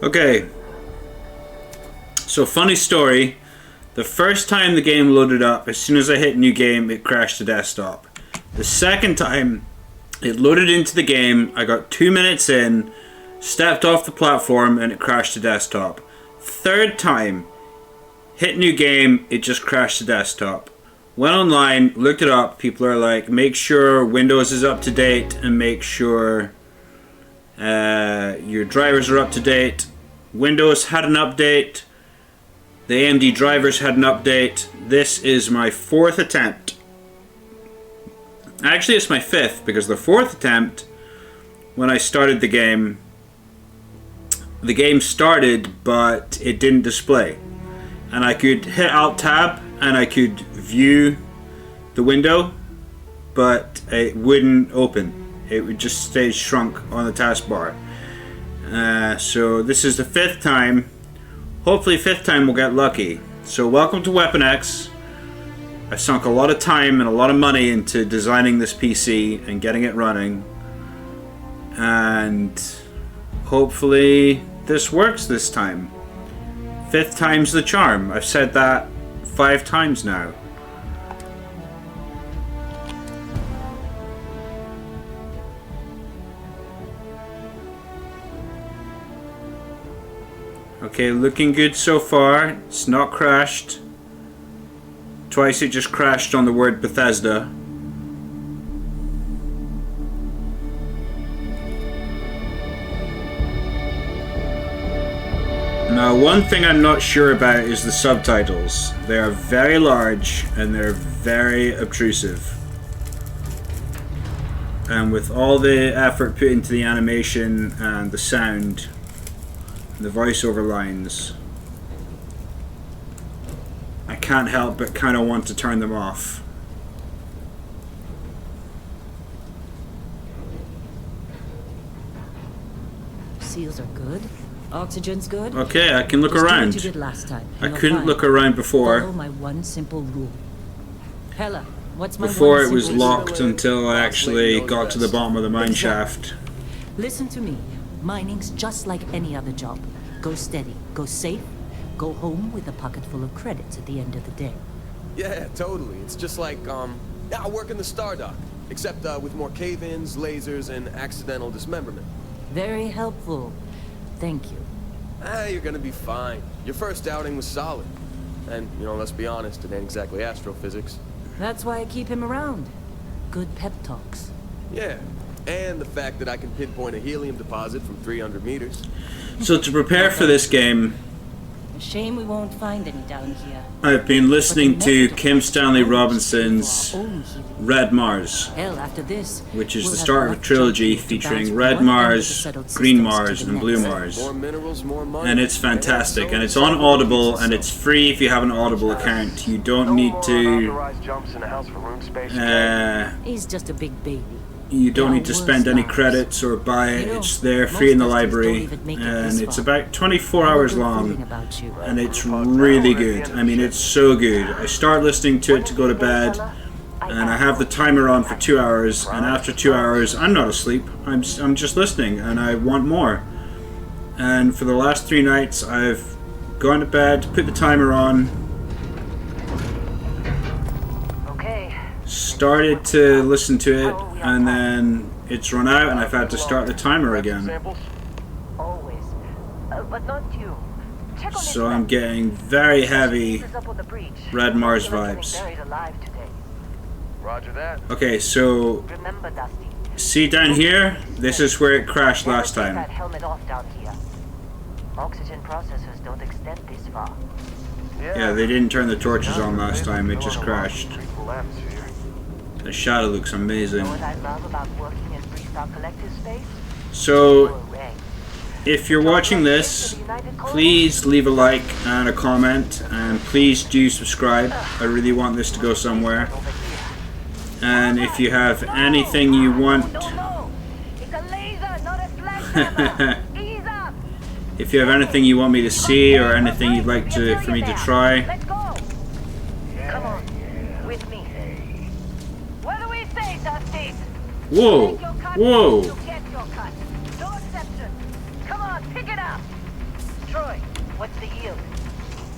Okay. So funny story. The first time the game loaded up, as soon as I hit new game, it crashed the desktop. The second time it loaded into the game, I got 2 minutes in, stepped off the platform, and it crashed the desktop. Third time, hit new game, it just crashed the desktop. Went online, looked it up, people are like, make sure Windows is up to date and make sure your drivers are up to date. Windows had an update. The AMD drivers had an update. This is my 4th attempt. Actually, it's my 5th, because the 4th attempt, when I started the game started, but it didn't display. And I could hit Alt-Tab, and I could view the window, but it wouldn't open. It would just stay shrunk on the taskbar. So this is the 5th time. Hopefully 5th time we'll get lucky. So welcome to WeaponX. I sunk a lot of time and a lot of money into designing this PC and getting it running. And hopefully this works this time. 5th time's the charm. I've said that 5 times now. Okay, looking good so far. It's not crashed. Twice it just crashed on the word Bethesda. Now, one thing I'm not sure about is the subtitles. They are very large and they're very obtrusive. And with all the effort put into the animation and the sound, the voiceover lines, I can't help but kind of want to turn them off. Seals are good. Oxygen's good. Okay, I can look Just around. do what you did last time, I and couldn't you'll look find. around before. Follow my one simple rule. Hella, what's my Before one it was simple locked rule? until I actually got to the bottom of the mine shaft. Listen to me. Mining's just like any other job. Go steady, go safe, go home with a pocket full of credits at the end of the day. Yeah, totally. It's just like, I work in the Star Dock, except with more cave-ins, lasers, and accidental dismemberment. Very helpful. Thank you. You're gonna be fine. Your first outing was solid. And, you know, let's be honest, it ain't exactly astrophysics. That's why I keep him around. Good pep talks. Yeah, and the fact that I can pinpoint a helium deposit from 300 meters. So to prepare for this game, A shame we won't find any down here. I've been listening to Kim Stanley Robinson's Red Mars, Hell, after this, which is we'll the have start of a enough trilogy junk to featuring bounce Red from one end of the Mars, settled Green systems Mars, to the and Blue next. Mars. More minerals, more money. And it's fantastic, and it's on Audible, and it's free if you have an Audible account. You don't need to He's just a big baby. you don't need to spend any credits or buy it. It's there free in the library, and it's about 24 hours long, and it's really good. I mean, it's so good. I start listening to it to go to bed, and I have the timer on for 2 hours, and after 2 hours I'm not asleep. I'm just listening, and I want more. And for the last 3 nights I've gone to bed, put the timer on, started to listen to it, and then it's run out and I've had to start the timer again. Always. But not you. Check on So I'm getting very heavy Red Mars vibes. Roger that. Okay, so Remember, Dusty. see down here? This is where it crashed last Never take time. that helmet off down here. Oxygen processors don't extend this far. Yeah, they didn't turn the torches on last time, it just crashed. The shadow looks amazing. Know what I love about working in Freestyle Collective space? So, Your rank. if you're watching this, please leave a like and a comment, and please do subscribe. I really want this to go somewhere. Over here. And if you have anything you want, No. It's a laser, not a sledgehammer. Ease up. if you have anything you want me to see or anything you'd like for me to try, Let's go. Come on. With me. What do we say, Dusty? whoa, Take your cut, whoa. you get your cut. No exception. Come on, pick it up. What's the yield?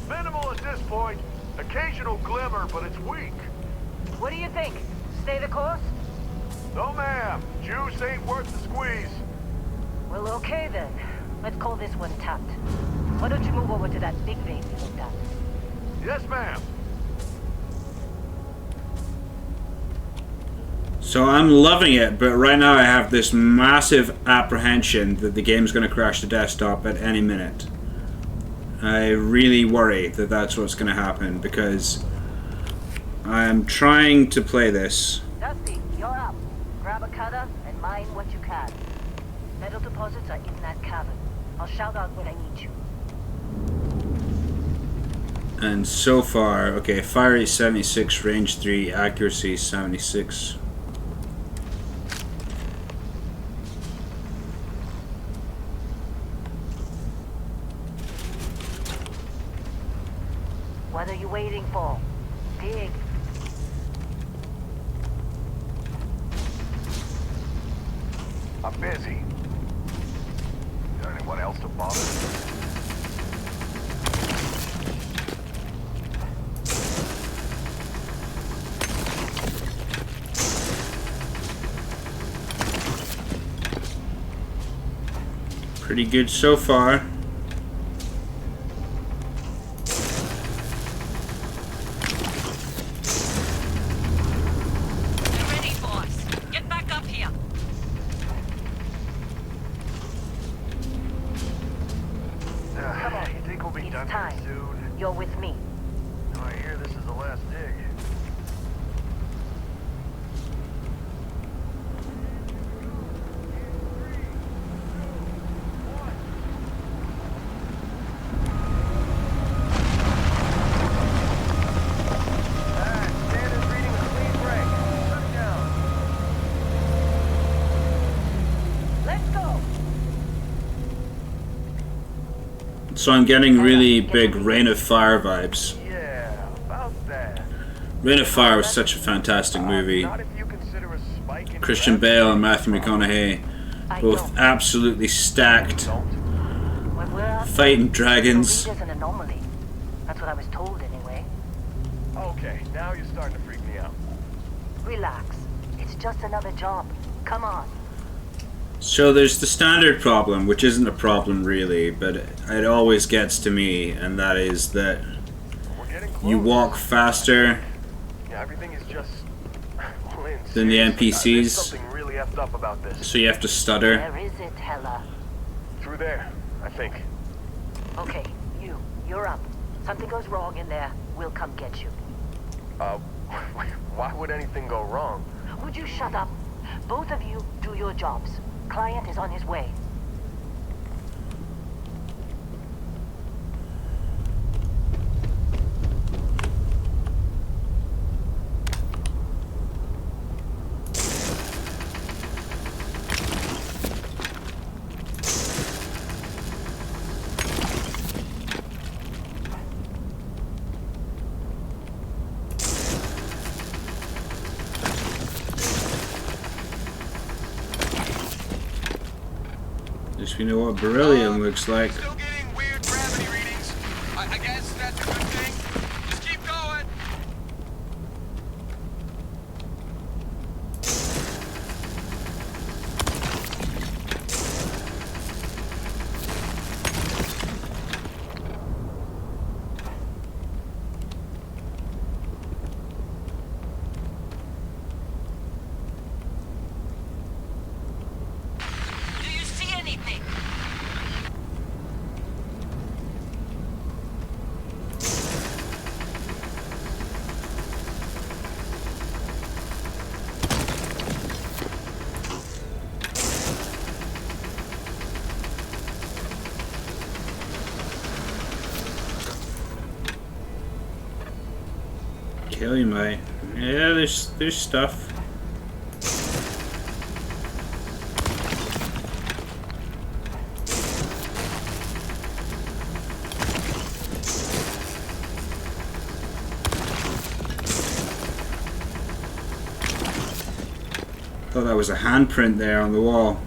Minimal at this point. Occasional glimmer, but it's weak. What do you think? Stay the course? No, ma'am. Juice ain't worth the squeeze. Well, okay then. Let's call this one tapped. Why don't you move over to that big vein you looked at? Yes, ma'am. So I'm loving it, but right now I have this massive apprehension that the game's going to crash the desktop at any minute. I really worry that that's what's going to happen because I'm trying to play this. Dusty, you're up. Grab a cutter and mine what you can. Metal deposits are in that cabin. I'll shout out when I need you. And so far, okay, fire rate 76, range 3, accuracy 76. What are you waiting for? Dig. I'm busy. Is there anyone else to bother? Pretty good so far. They're ready, boys. Get back up here. Come on. You think we'll be It's done time. here soon? You're with me. Oh, I hear this is the last dig. Standard's reading a clean break. Shut it down. Let's go. So I'm getting really big Rain of Fire vibes. Yeah, about that. Rain of Fire was such a fantastic movie. Not if you consider a spike in Christian Bale and Matthew McConaughey I both know. absolutely stacked, Don't. When we're out fighting dragons. There's an anomaly. That's what I was told anyway. Okay, now you're starting to freak me out. Relax. It's just another job. Come on. So there's the standard problem, which isn't a problem really, but it always gets to me, and that is that We're getting close. you walk faster Yeah, everything is just. Lynn, than the seriously, NPCs. there's something really effed up about this. so you have to stutter. Where is it, Hella? Through there, I think. Okay, you're up. Something goes wrong in there, we'll come get you. Why would anything go wrong? Would you shut up? Both of you do your jobs. Client is on his way. At least we know what beryllium looks like. Still getting weird gravity readings. I guess that's a good thing. Just keep going. Do you see anything? Kill you, mate. Yeah, there's stuff. Thought that was a handprint there on the wall.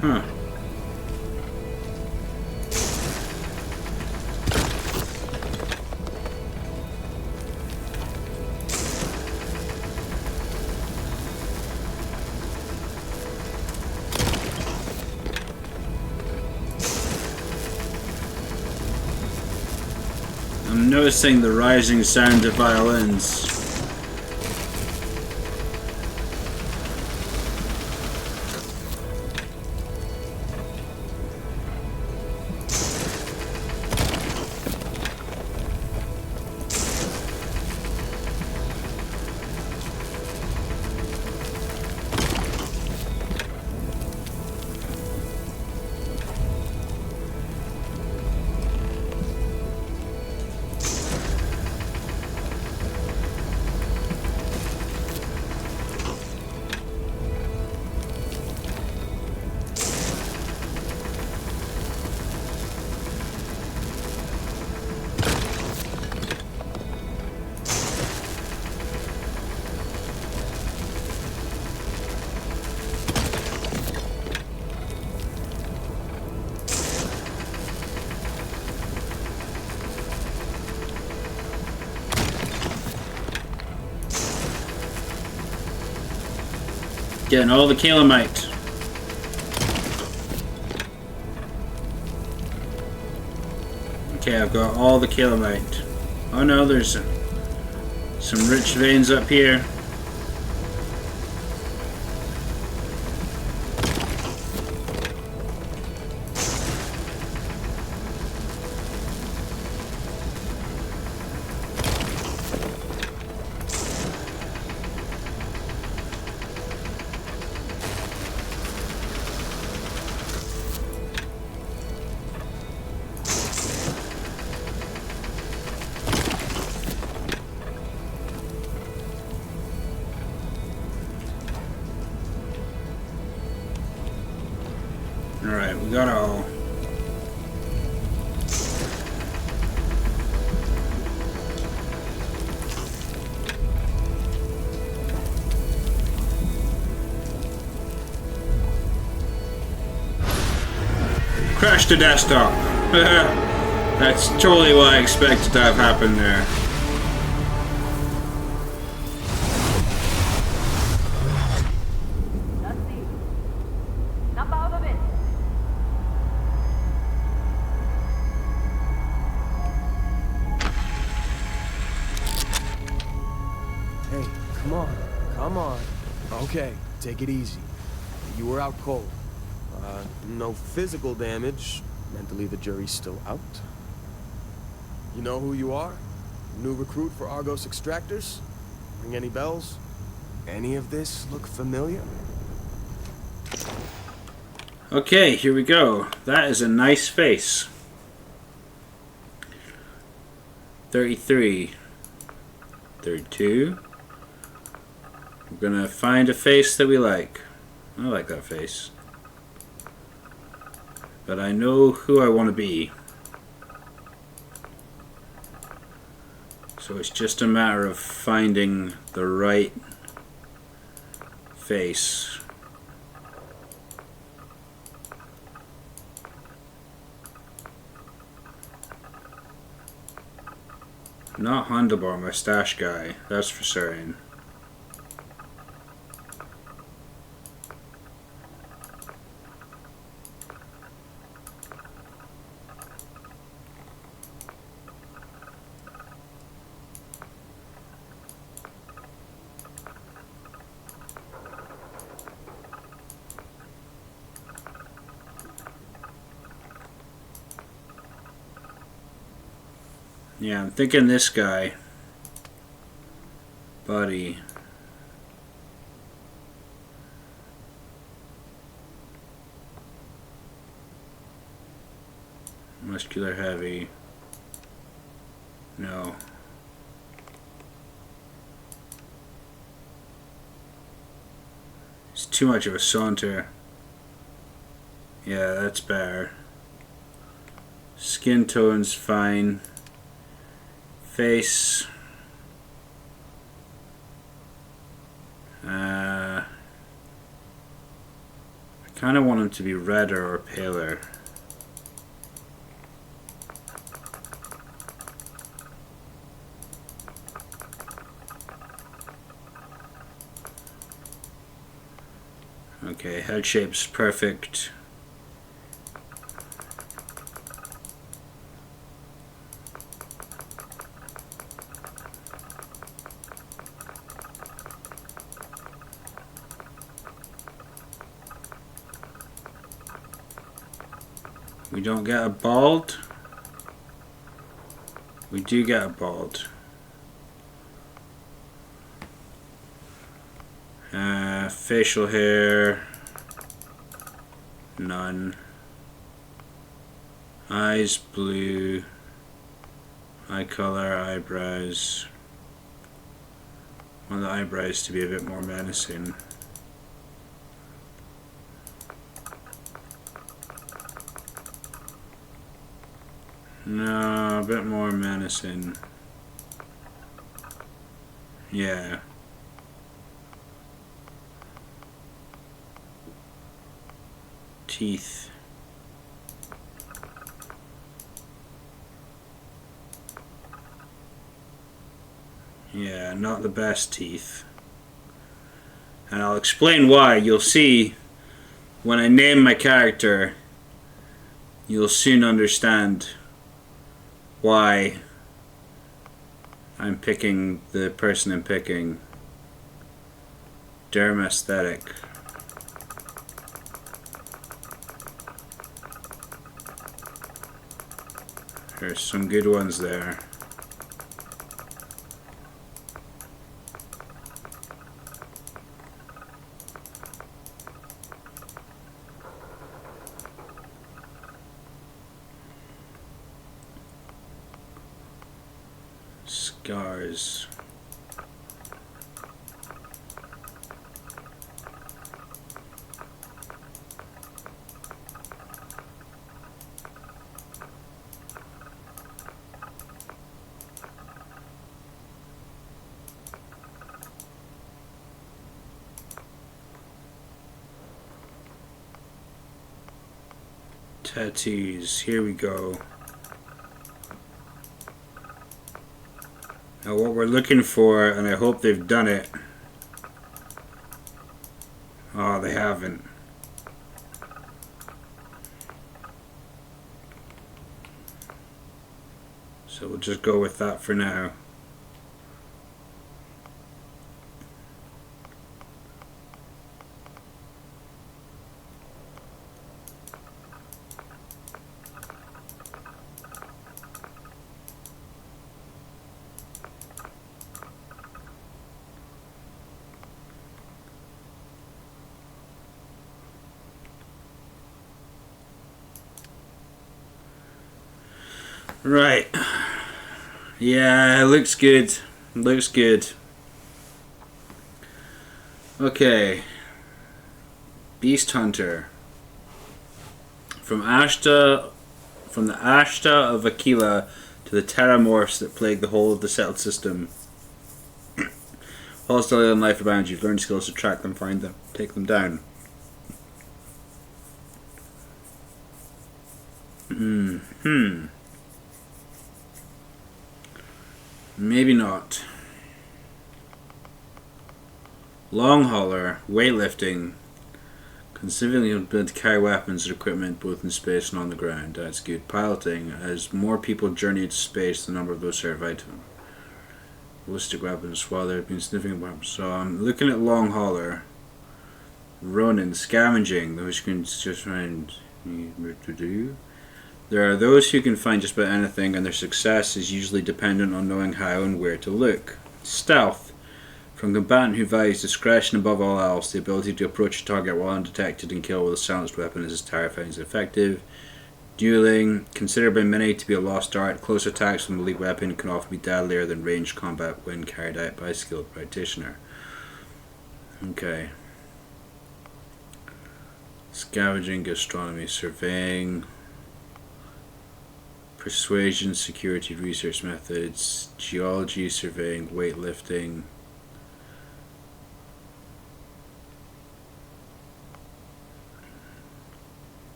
Huh. I'm noticing the rising sound of violins. Getting all the calamite. Okay, I've got all the calamite. Oh no, there's some rich veins up here. Alright, we got all. Crash the desktop. That's totally what I expected to have happen there. Hey, come on. Okay, take it easy. You were out cold. No physical damage. Mentally, the jury's still out. You know who you are? New recruit for Argos Extractors? Ring any bells? Any of this look familiar? Okay, here we go. That is a nice face. 33. 32. We're gonna find a face that we like. I like that face. But I know who I want to be. So it's just a matter of finding the right face. Not handlebar mustache guy, that's for certain. Yeah, I'm thinking this guy. Body. Muscular heavy. No. It's too much of a saunter. Yeah, that's better. Skin tone's fine. Face. Kind of want him to be redder or paler. Okay, head shape's perfect. We don't get a bald. We do get a bald. Facial hair. None. Eyes blue. Eye color, eyebrows. I want the eyebrows to be a bit more menacing. No, a bit more menacing. Yeah. Teeth. Yeah, not the best teeth. And I'll explain why. You'll see when I name my character, you'll soon understand why I'm picking the person I'm picking. Derm aesthetic. There's some good ones there. Scars. Tattoos. Here we go. Now what we're looking for, and I hope they've done it. Oh, they haven't. So we'll just go with that for now. Right. Yeah, it looks good. Looks good. Okay. Beast Hunter. From the Ashta of Aquila to the Terramorphs that plague the whole of the settled system. Hostile alien life abounds. You've learned skills to track them, find them, take them down. Maybe not. Long hauler, weightlifting. Considering you'll be able to carry weapons and equipment both in space and on the ground. That's good. Piloting. As more people journey into space, the number of those serve item. Ballistic weapons. While there have been sniffing weapons. So I'm looking at long hauler. Ronin. Scavenging. Those you can just find. There are those who can find just about anything, and their success is usually dependent on knowing how and where to look. Stealth. From a combatant who values discretion above all else, the ability to approach a target while undetected and kill with a silenced weapon is as terrifying as effective. Dueling. Considered by many to be a lost art, close attacks with a melee weapon can often be deadlier than ranged combat when carried out by a skilled practitioner. Okay. Scavenging, gastronomy, surveying. Persuasion, security, research methods, geology, surveying, weightlifting.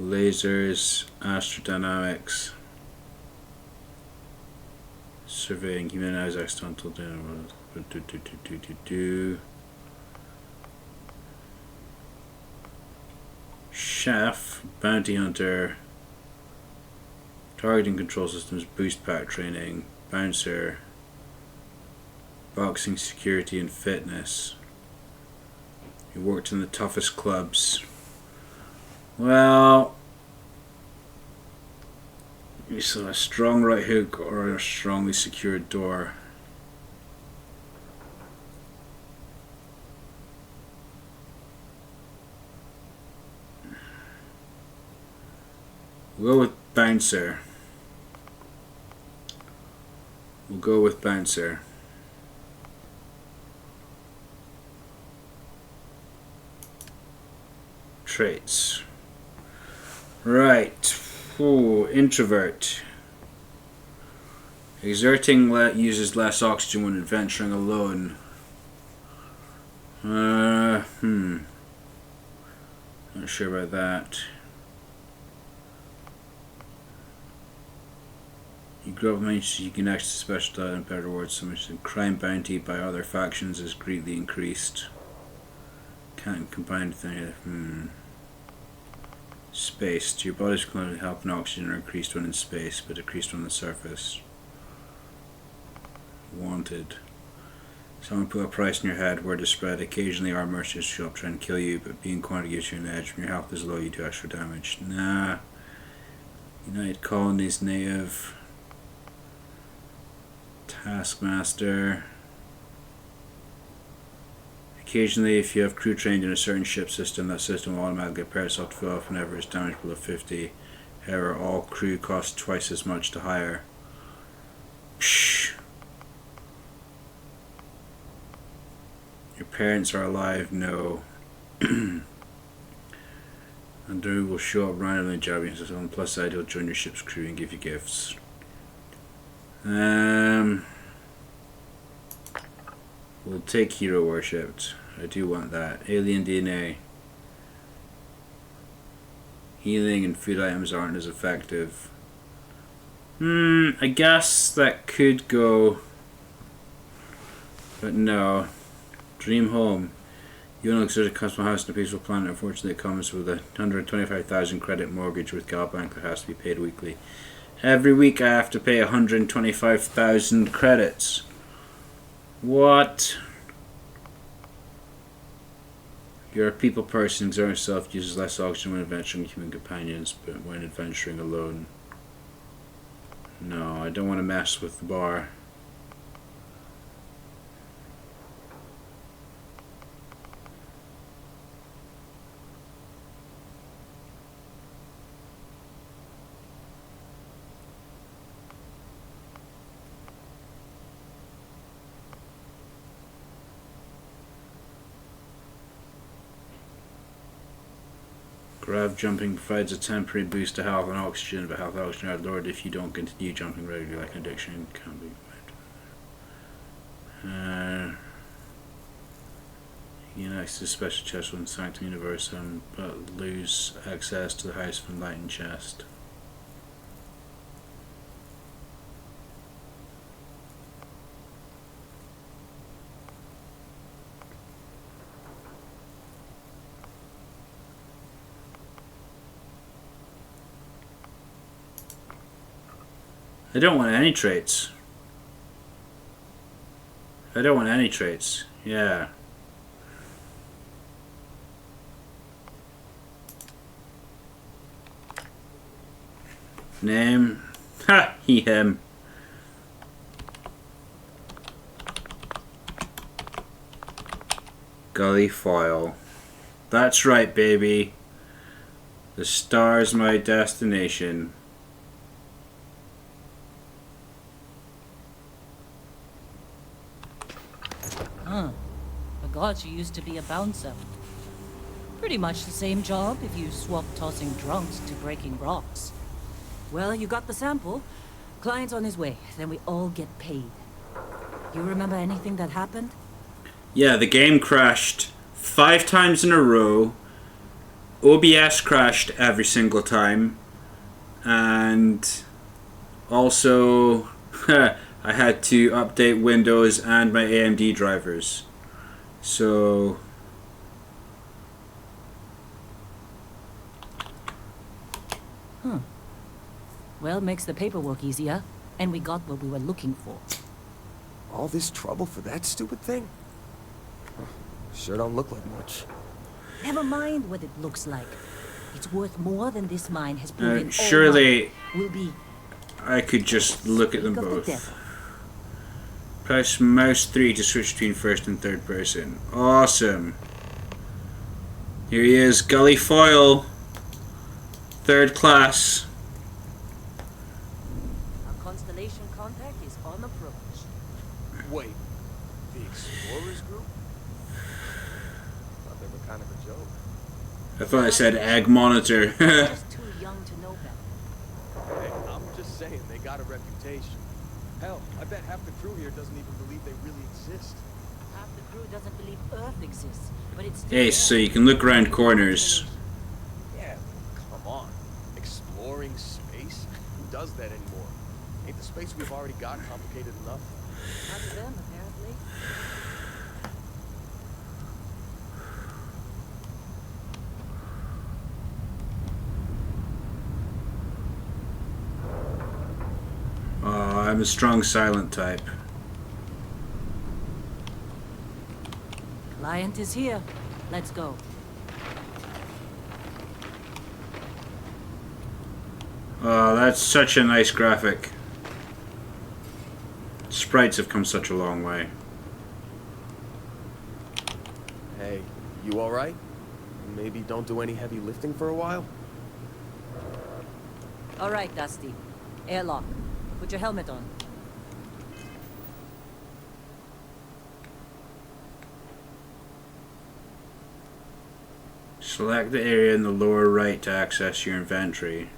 lasers, astrodynamics, surveying, humanize accidental damage. Chef, bounty hunter, targeting control systems, boost pack training, bouncer, boxing, security, and fitness. He worked in the toughest clubs. Well, you saw a strong right hook or a strongly secured door. We'll go with bouncer. We'll go with bouncer. Traits. Right. Ooh, introvert. Exerting uses less oxygen when adventuring alone. Not sure about that. You grow up mentions you can access special diet and better rewards, so much as crime bounty by other factions is greatly increased. Can't combine with any. Space. Your body's currently help and oxygen are increased when in space, but decreased when on the surface. Wanted. Someone put a price in your head, word is spread. Occasionally our merchants show up trying to kill you, but being quantity gives you an edge. When your health is low, you do extra damage. Nah. United Colonies native. Taskmaster. Occasionally, if you have crew trained in a certain ship system, that system will automatically repair itself to fill off whenever it's damaged below 50. However, all crew cost twice as much to hire. Psh. Your parents are alive? No. And Drew will show up randomly job you. On the plus side, he'll join your ship's crew and give you gifts. We'll take hero worshipped. I do want that. Alien DNA. Healing and food items aren't as effective. I guess that could go. But no. Dream home. You own a luxurious custom house on a peaceful planet. Unfortunately, it comes with a 125,000 credit mortgage with Galbank that has to be paid weekly. Every week I have to pay 125,000 credits. What? You're a people person. Exerting yourself uses less oxygen when adventuring with human companions, but when adventuring alone. No, I don't want to mess with the bar. Grav jumping provides a temporary boost to health and oxygen, but health and oxygen are lowered if you don't continue jumping regularly, like an addiction can be. You can access special chest within Sanctum Universum, but lose access to the house from Enlightened chest. I don't want any traits. I don't want any traits. Yeah. Name. Ha! He, him. Gully foil. That's right, baby. The star's my destination. Forgot you used to be a bouncer. Pretty much the same job if you swap tossing drunks to breaking rocks. Well, you got the sample. Client's on his way. Then we all get paid. You remember anything that happened? Yeah, the game crashed 5 times in a row. OBS crashed every single time, and also I had to update Windows and my AMD drivers. So Well, makes the paperwork easier, and we got what we were looking for. All this trouble for that stupid thing? Sure don't look like much. Never mind what it looks like. It's worth more than this mine has proven. surely will be. I could just look at them Speak of the both. devil. Press mouse 3 to switch between first and third person. Awesome. Here he is, Gully Foyle. Third class. Our constellation contact is on approach. Wait, the Explorers group? Thought they were kind of a joke. I thought it said Egg Monitor. Just too young to know better. Hey, I'm just saying, they got a reputation. Hell, I bet half the crew here doesn't even believe they really exist. Half the crew doesn't believe Earth exists, but it's still Hey, there. so you can look around corners. Yeah, come on. Exploring space? Who does that anymore? Ain't the space we've already got complicated enough? Not to them, apparently. Oh, I'm a strong silent type. Client is here. Let's go. Oh, that's such a nice graphic. Sprites have come such a long way. Hey, you alright? Maybe don't do any heavy lifting for a while? All right, Dusty. Airlock. Put your helmet on. Select the area in the lower right to access your inventory.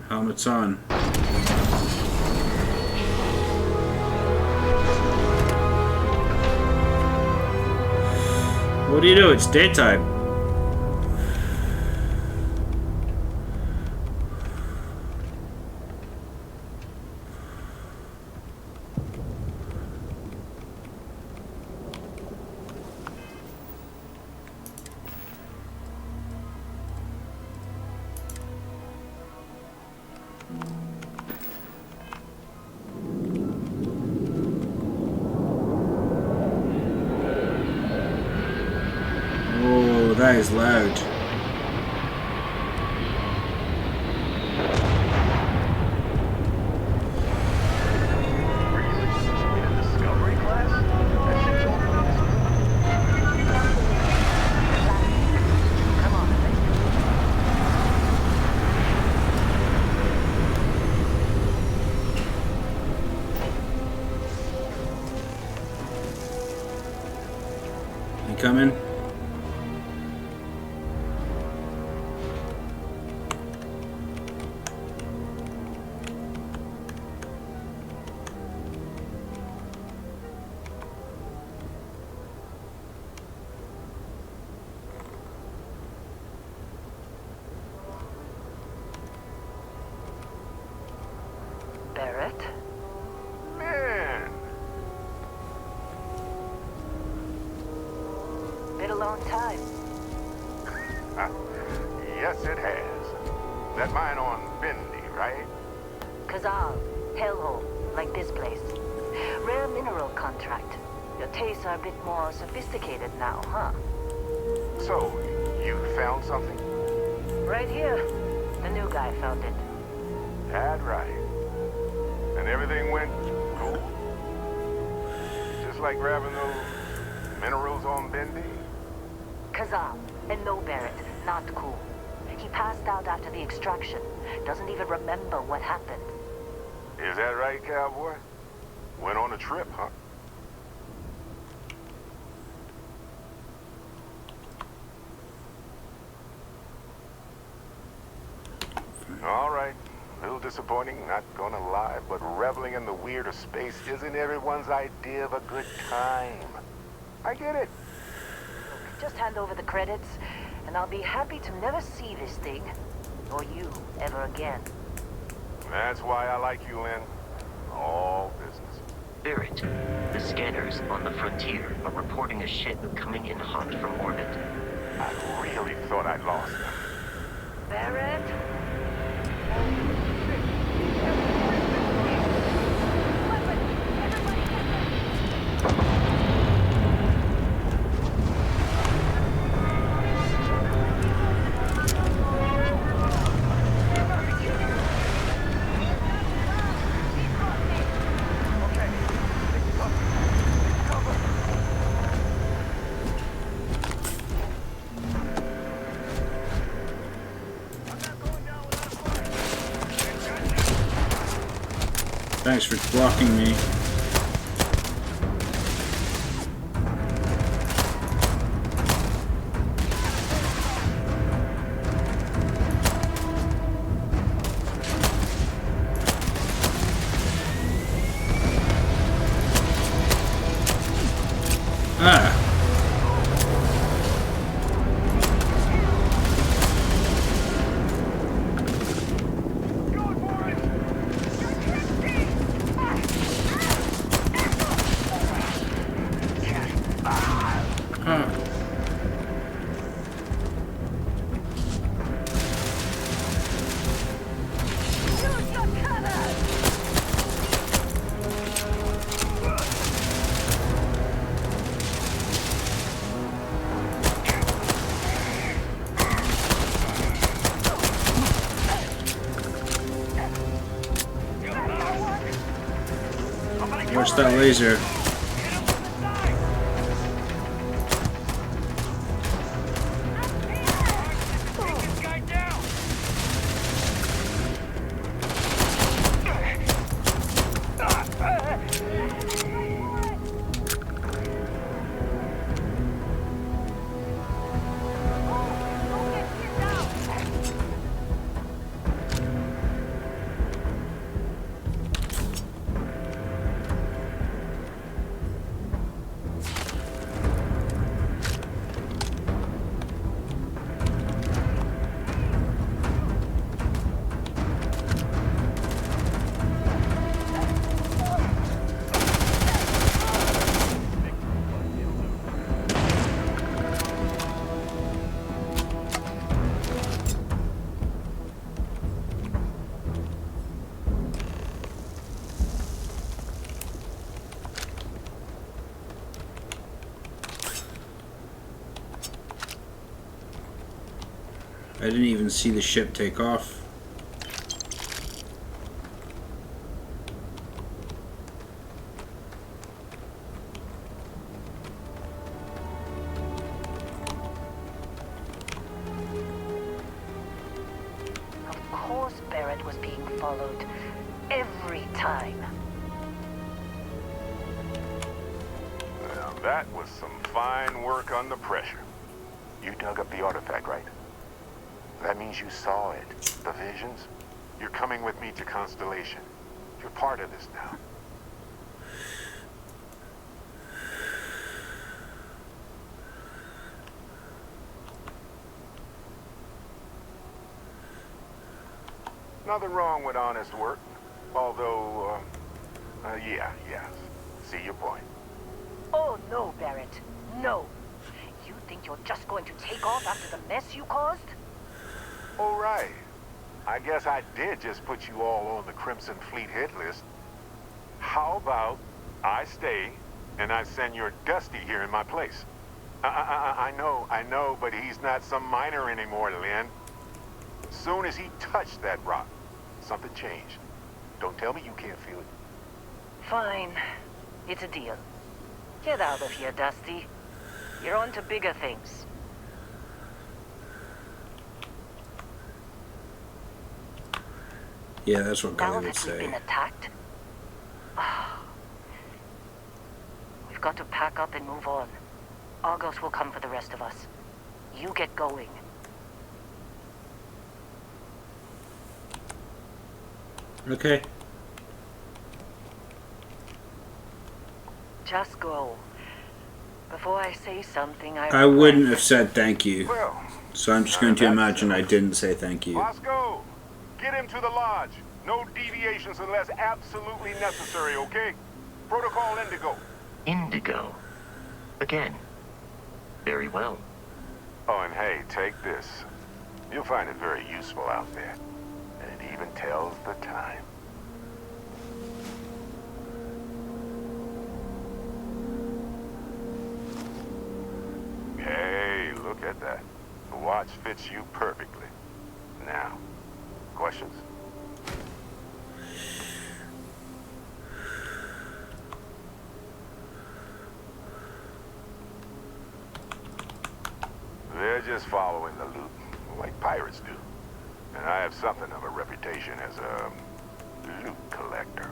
Helmet's on. What do you do? It's daytime. Oh, that is loud. In a discovery class? That shit's older than this Come on, let's do it. You coming? Barrett? Man, Been a long time. yes it has. That mine on Bendy, right? Kazal, hellhole, like this place. Rare mineral contract. Your tastes are a bit more sophisticated now, huh? So, you found something? Right here. The new guy found it. That right. And everything went cool? Just like grabbing those minerals on Bendy? Kazal, and no Barrett, not cool. He passed out after the extraction. Doesn't even remember what happened. Is that right, cowboy? Went on a trip, huh? All right. A little disappointing, not gonna lie, but reveling in the weird of space isn't everyone's idea of a good time. I get it. Just hand over the credits, and I'll be happy to never see this thing, or you, ever again. That's why I like you, Lynn. All business. Barrett, the scanners on the frontier are reporting a ship coming in hot from orbit. I really thought I'd lost them. Barrett? Thanks for blocking me. Ah. Watch that laser. I didn't even see the ship take off. Of course Barrett was being followed. Every time. Now that was some fine work under pressure. You dug up the artifact, right? That means you saw it. The visions? You're coming with me to Constellation. You're part of this now. Nothing wrong with honest work. Although, yeah. See your point. Oh no, Barrett. No. You think you're just going to take off after the mess you caused? All right. I guess I did just put you all on the Crimson Fleet hit list. How about I stay and I send your Dusty here in my place? I know, but he's not some miner anymore, Lynn. As soon as he touched that rock, something changed. Don't tell me you can't feel it. Fine. It's a deal. Get out of here, Dusty. You're on to bigger things. Yeah, that's what Now Gully would that we've say. been attacked, got to pack up and move on. Argos will come for the rest of us. You get going. Okay. Just go. Before I say something, I wouldn't have said thank you. Well, So I'm just going to imagine I didn't say thank you. Bosco, get him to the lodge. No deviations unless absolutely necessary, okay? Protocol Indigo. Indigo. Again. Very well. Oh, and hey, take this. You'll find it very useful out there. And it even tells the time. Hey, look at that. The watch fits you perfectly. Now, questions? They're just following the loot, like pirates do. And I have something of a reputation as a loot collector.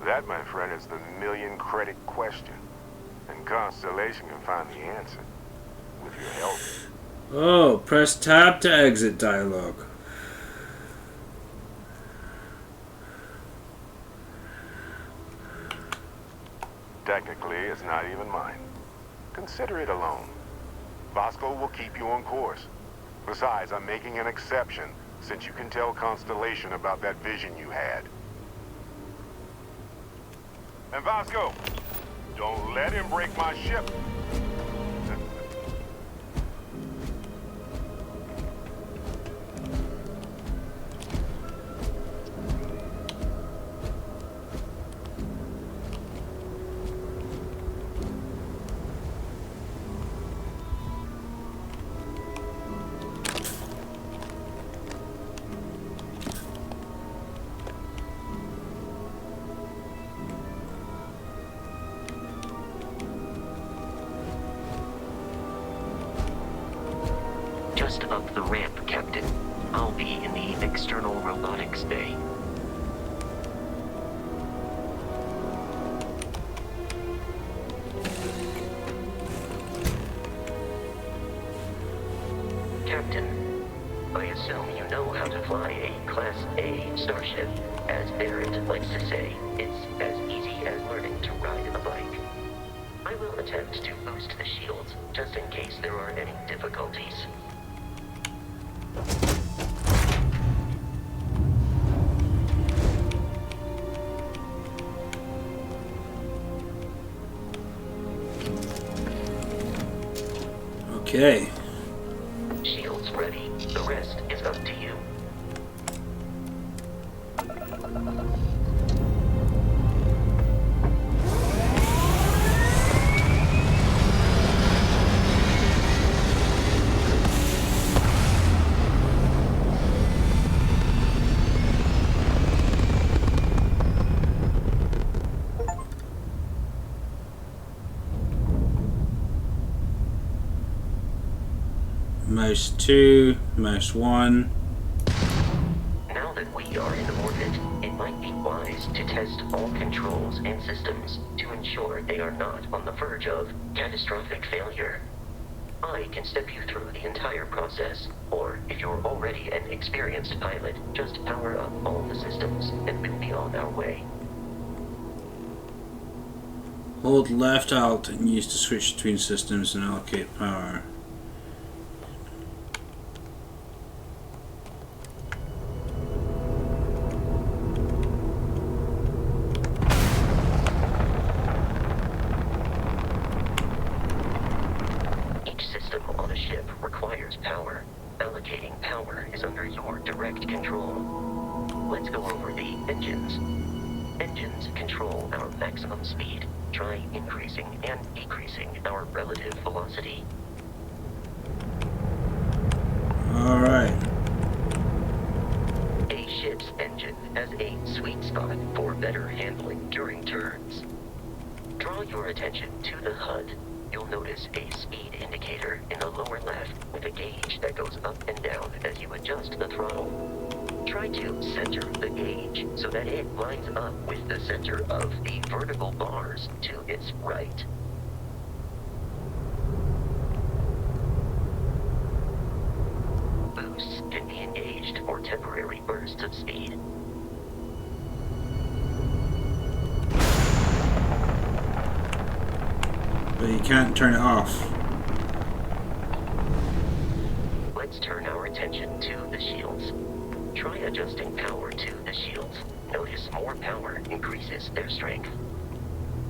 That, my friend, is the million credit question. And Constellation can find the answer. With your help. Oh, press tab to exit dialogue. Technically, it's not even mine. Consider it a loan. Bosco will keep you on course. Besides, I'm making an exception, since you can tell Constellation about that vision you had. And Bosco, don't let him break my ship. Just up the ramp, Captain. I'll be in the external robotics bay. Captain, I assume you know how to fly a Class A starship. As Barrett likes to say, it's as easy as learning to ride a bike. I will attempt to boost the shields, just in case there are any difficulties. Okay. Shields ready. The rest is up to you. Mouse 2, mouse 1. Now that we are in orbit, it might be wise to test all controls and systems to ensure they are not on the verge of catastrophic failure. I can step you through the entire process, or if you're already an experienced pilot, just power up all the systems and we'll be on our way. Hold left alt and use to switch between systems and allocate power. Let's go over the engines. Engines control our maximum speed. Try increasing and decreasing our relative velocity. Alright. A ship's engine has a sweet spot for better handling during turns. Draw your attention to the HUD. You'll notice a speed indicator in the lower left with a gauge that goes up and down as you adjust the throttle. Try to center the gauge so that it lines up with the center of the vertical bars to its right. Boosts can be engaged for temporary bursts of speed. But you can't turn it off. Let's turn our attention to the shields. Try adjusting power to the shields. Notice more power increases their strength.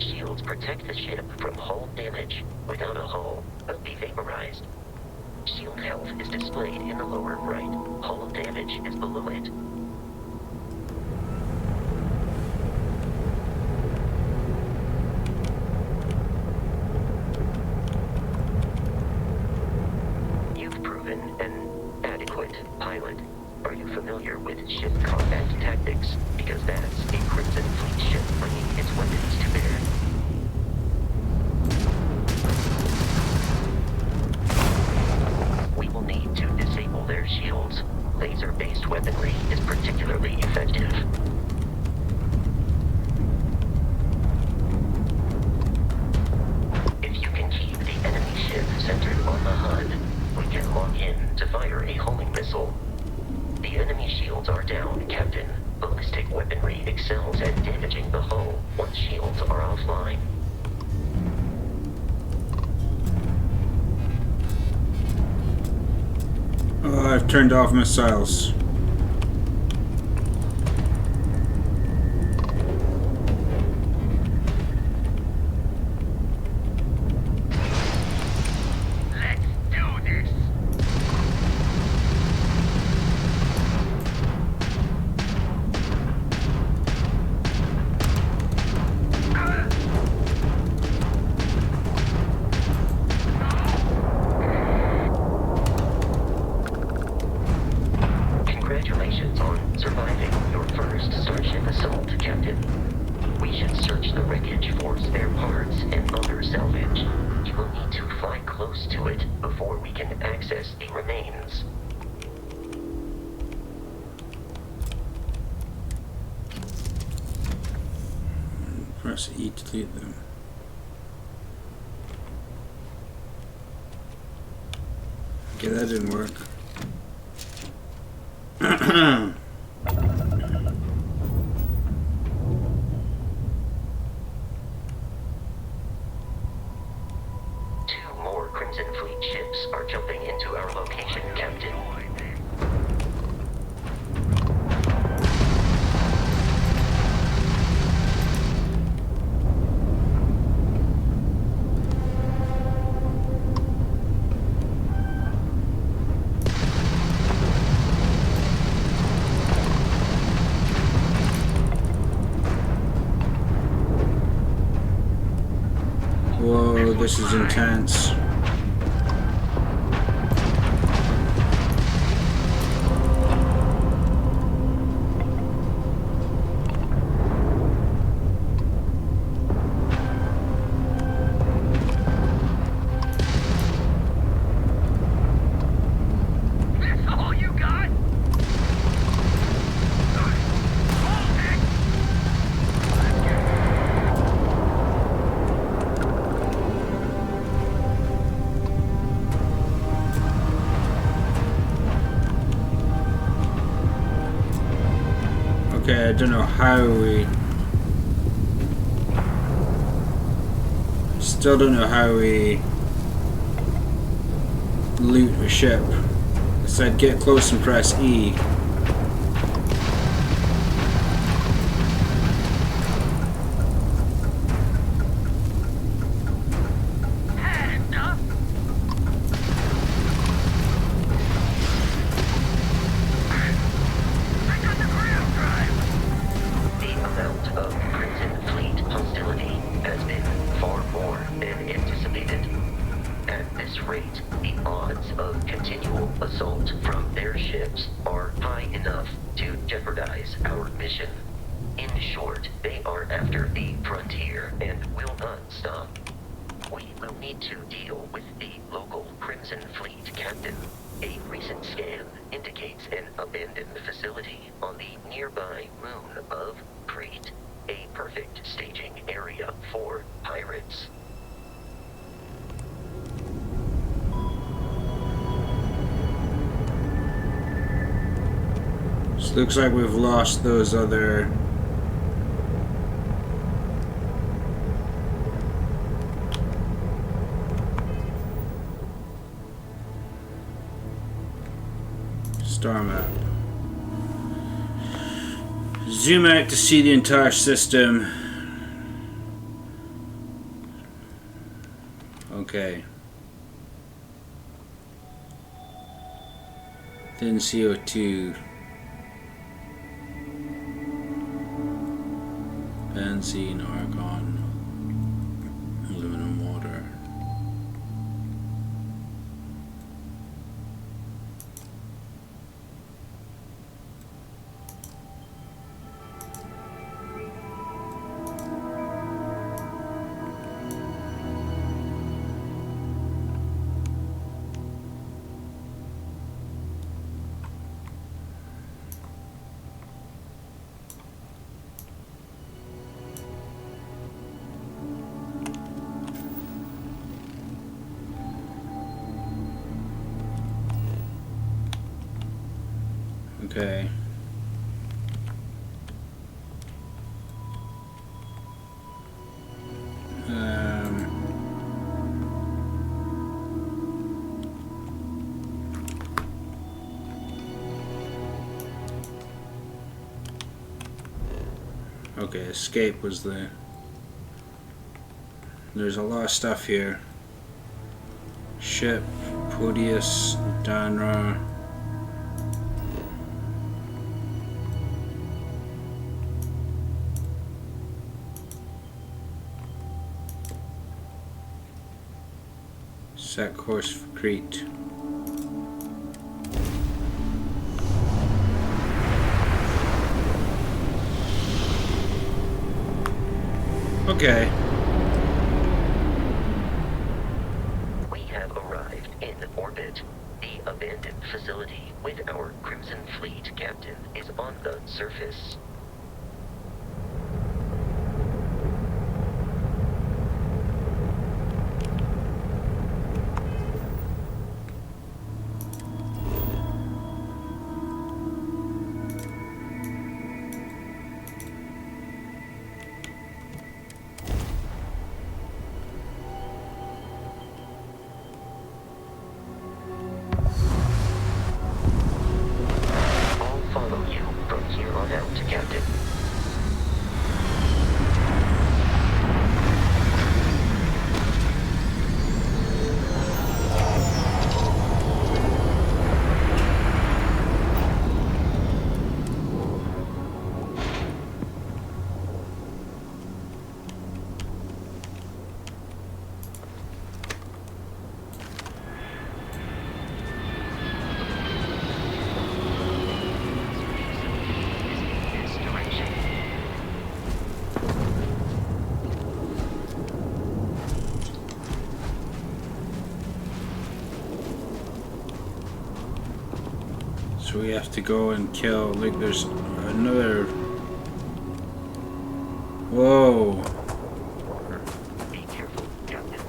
Shields protect the ship from hull damage. Without a hull, it'll be vaporized. Shield health is displayed in the lower right. Hull damage is below it. You've proven an adequate pilot. Are you familiar with ship combat tactics? Because that's a Crimson Fleet ship bringing its weapons to bear. We will need to disable their shields. Laser-based weaponry is particularly effective. If you can keep the enemy ship centered on the HUD, we can lock in to fire a homing missile. The enemy shields are down, Captain. Ballistic weaponry excels at damaging the hull once shields are offline. Oh, I've turned off missiles. Congratulations on surviving your first Starship assault, Captain. We should search the wreckage for spare parts and other salvage. You will need to fly close to it before we can access the remains. Press E to delete them. Okay, that didn't work. Two more Crimson Fleet ships are jumping into our location, Captain. Whoa, this is intense. That's all you got? Okay, I don't know how we... Still don't know how we loot a ship. I said get close and press E. Had enough? I got the ground drive. The amount of Crimson Fleet hostility has been far more than anticipated. At this rate, the odds of continual assault from their ships are high enough to jeopardize our mission. In short, they are after the frontier and will not stop. We will need to deal with the local Crimson Fleet captain. A recent scan indicates an abandoned facility. nearby moon of Crete, a perfect staging area for pirates. So looks like we've lost those other... star map. Zoom out to see the entire system. Okay. Then CO2. Benzene, argon, aluminum, water. Okay. Okay, escape was the... There's a lot of stuff here. Ship, Podius, Danra. Set course for Crete. Okay. We have arrived in orbit. The abandoned facility with our Crimson Fleet captain is on the surface. So we have to go and kill, like there's another... Whoa! Be careful, Captain.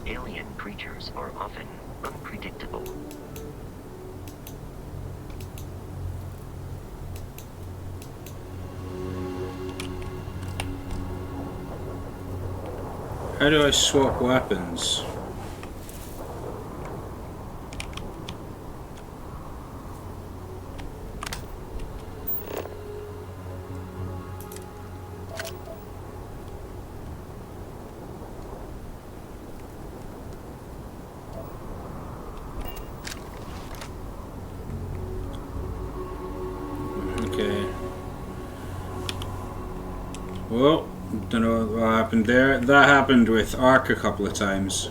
Alien creatures are often unpredictable. How do I swap weapons? Well, don't know what happened there. That happened with Ark a couple of times.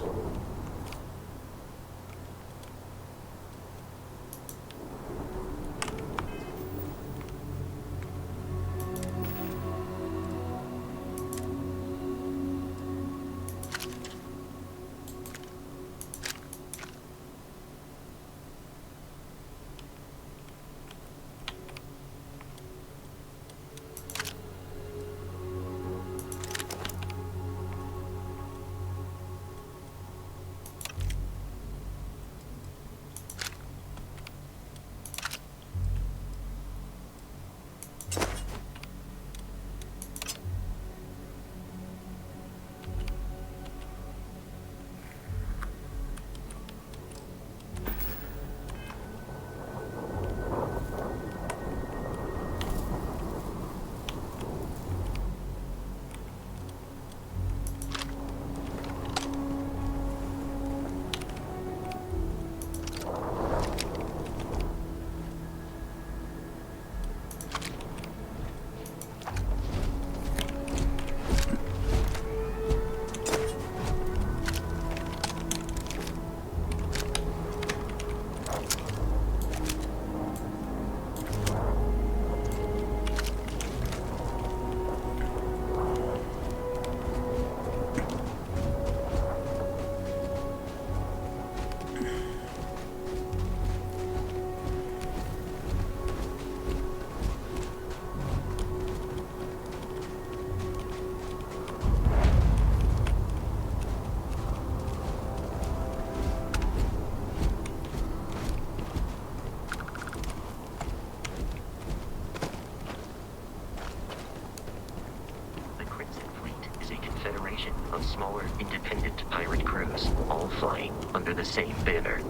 formation of smaller, independent pirate crews, all flying under the same banner.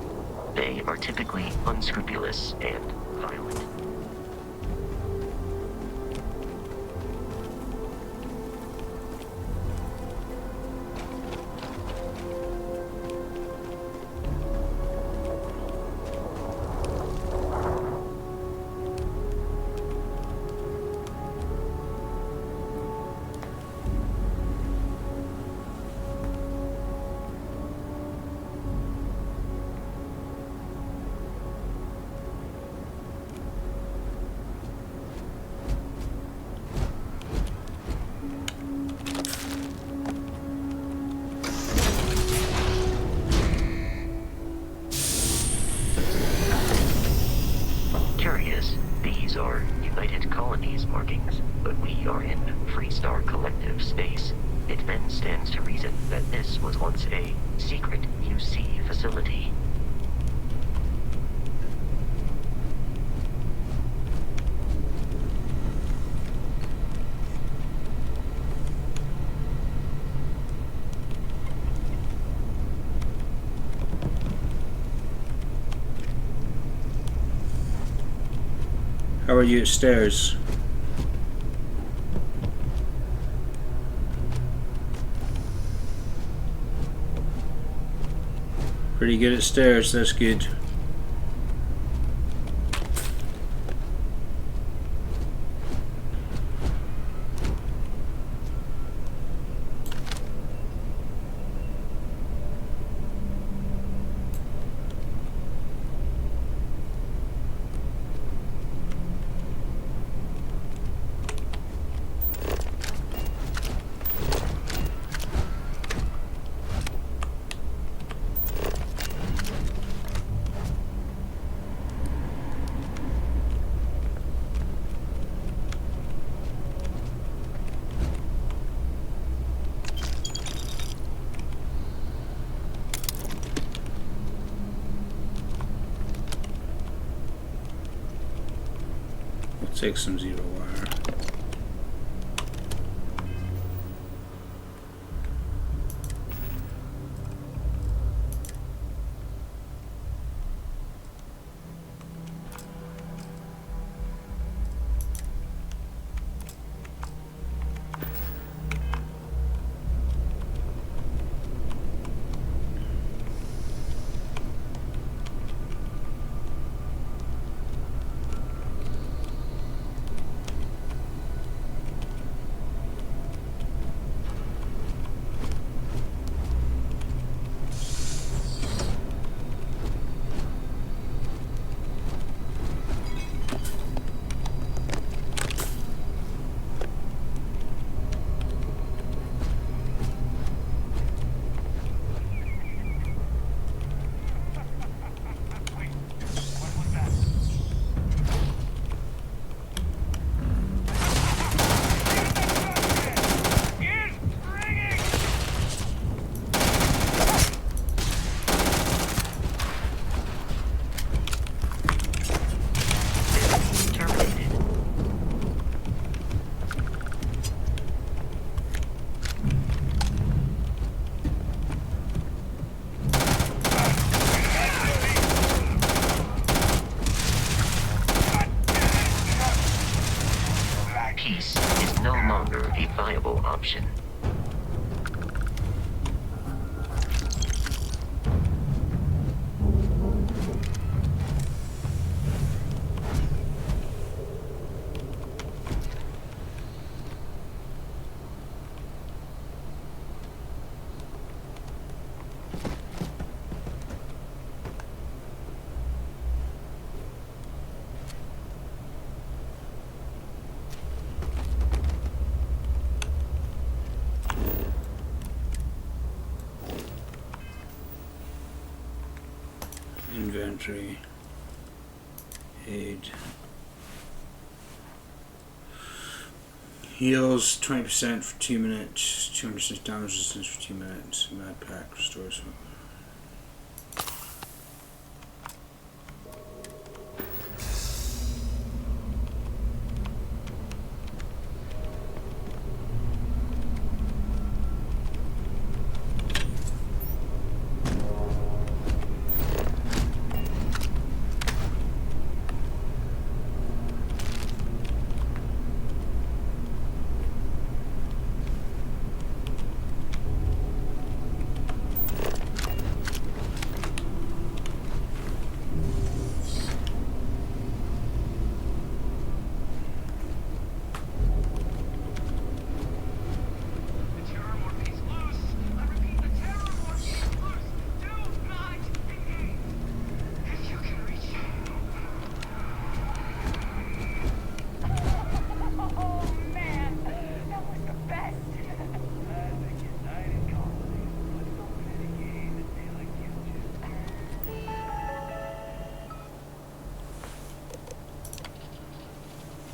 They are typically unscrupulous and violent. Curious, these are United Colonies markings, but we are in Freestar Collective space. It then stands to reason that this was once a secret UC facility. How are you at stairs? Pretty good at stairs, that's good. Take some zero wire. Option. Inventory, aid, heals 20% for 2 minutes, 200% damage resistance for 2 minutes, mad pack restores.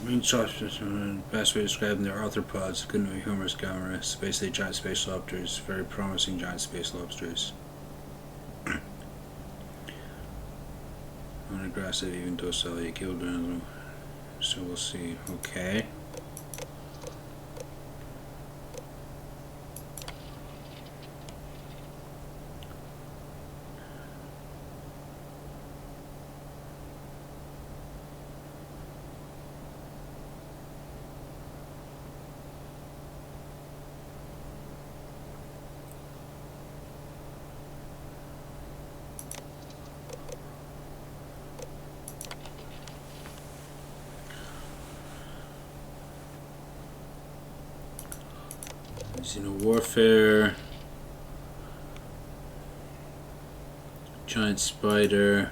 Main substance, the best way to describe them, they're arthropods, couldn't be humorous gamma, basically giant space lobsters, very promising giant space lobsters. Unaggressive, even docile, you killed them, so we'll see. Okay. Warfare, giant spider,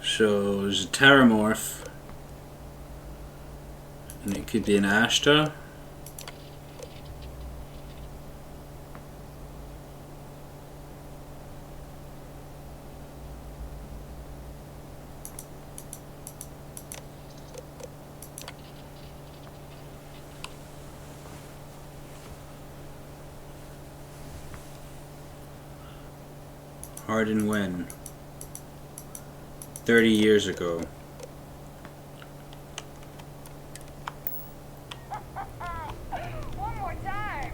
so there's a terramorph, and it could be an Ashta. Hardened when? 30 years ago. One more time.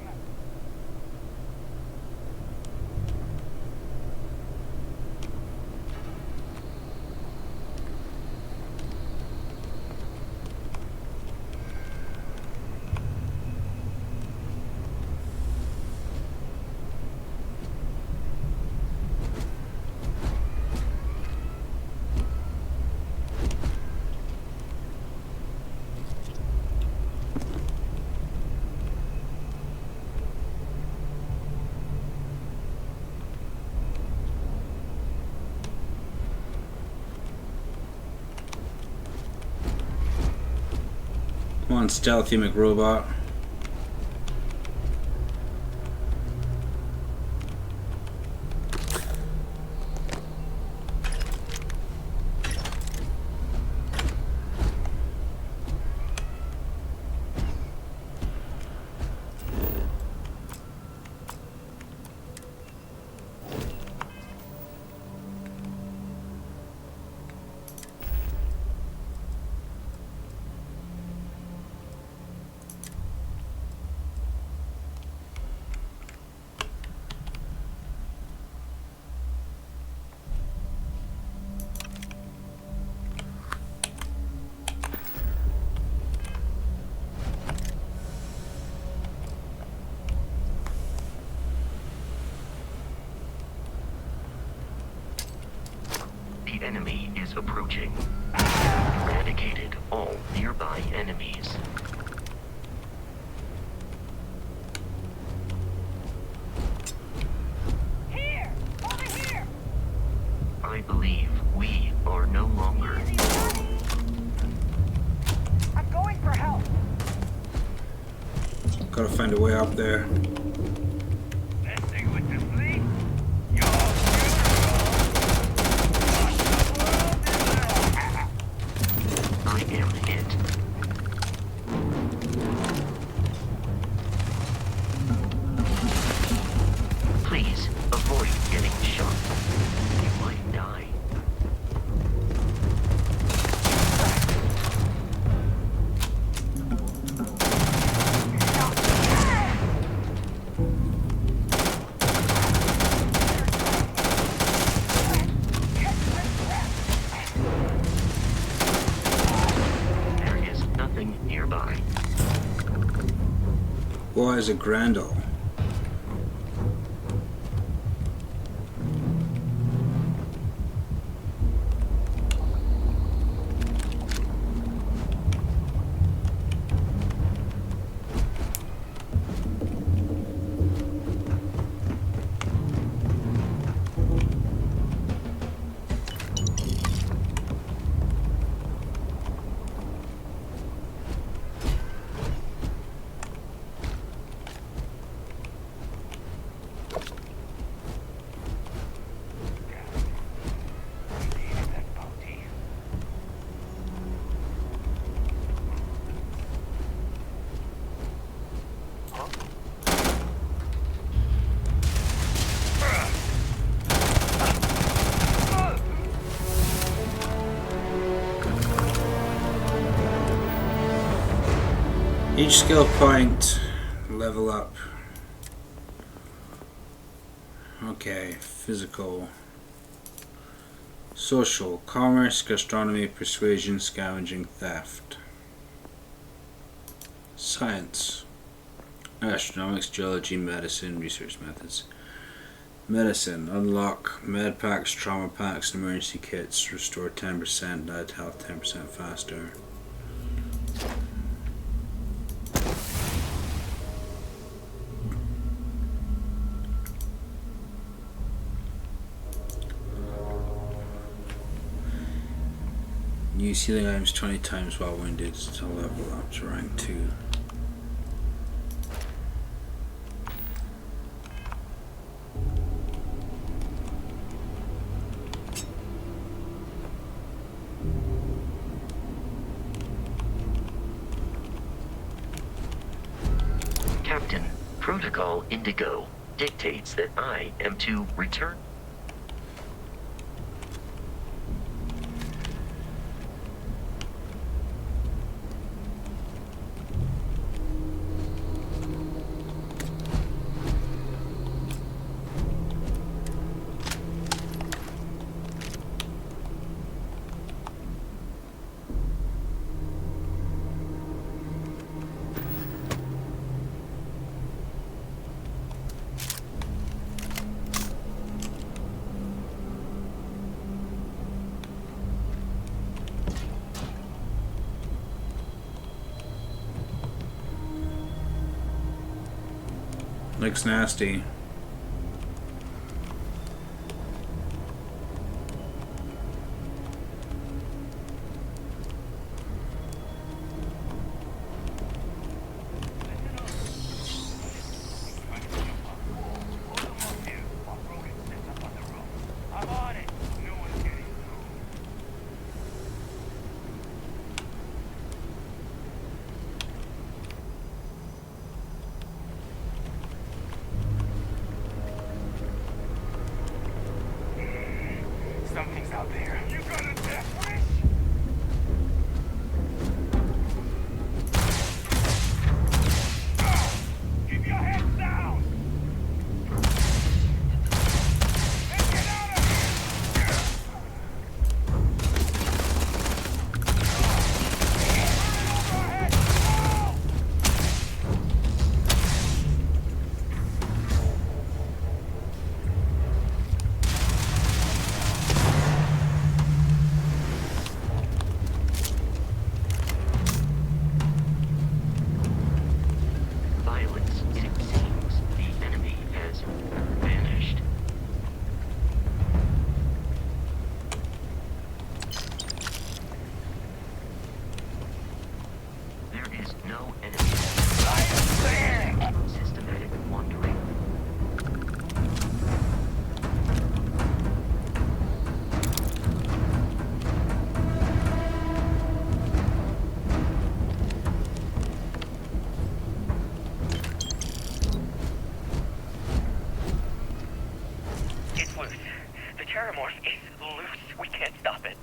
Come on, stealthy McRobot. The enemy is approaching. Eradicated all nearby enemies. Here! Over here! I believe we are no longer. I'm going for help. Gotta find a way up there. Messing with the fleet? You're I am hit. Please avoid getting shot. You might die. There is nothing nearby. Why is it Grandal? Each skill point, level up. Okay, physical. Social, commerce, gastronomy, persuasion, scavenging, theft. Science. Astronomics, geology, medicine, research methods. Medicine, unlock med packs, trauma packs, and emergency kits. Restore 10%, diet health 10% faster. Use healing items 20 times while wounded to level up to rank 2. Captain, Protocol Indigo dictates that I am to return. Looks nasty. Something's out there. You got a death wish? Keep your head down! And get out of here! Overhead! Oh! Violence, it seems. The enemy has vanished. There is no enemy. Systematic wandering. It's loose. The Terramorph is loose. We can't stop it.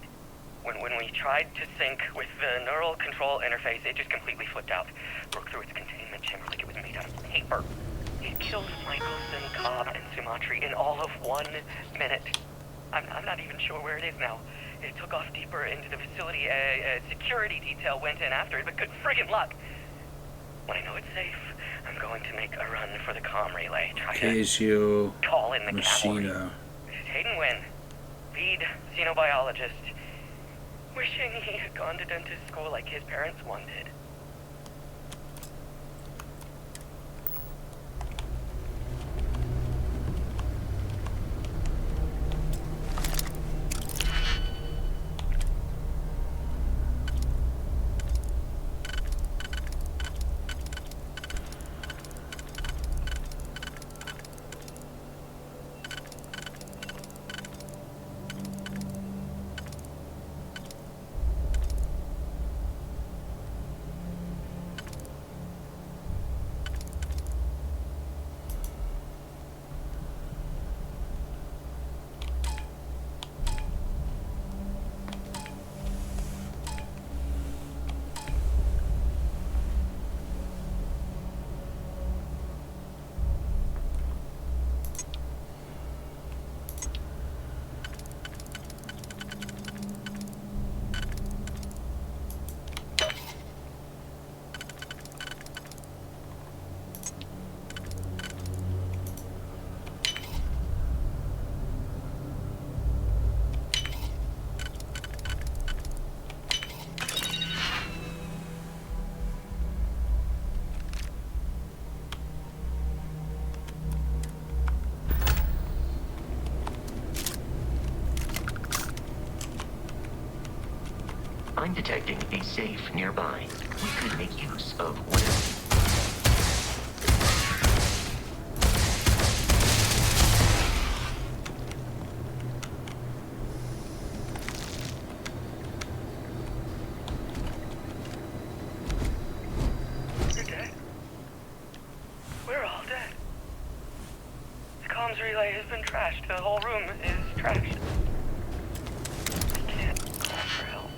When we tried to sync with the neural control interface, it just completely flipped out. Broke through its containment chamber like it was made out of paper. It killed Michelson, Cobb, and Sumatri in all of 1 minute. I'm not even sure where it is now. It took off deeper into the facility. A security detail went in after it, but good friggin' luck. When I know it's safe, I'm going to make a run for the comm relay. Try Casio to call in the cavalry. Machina. Hayden Wynn, lead xenobiologist. Wishing he had gone to dentist school like his parents wanted. I'm detecting a safe nearby. We could make use of whatever. You're dead. We're all dead. The comms relay has been trashed. The whole room is trashed. I can't call for help.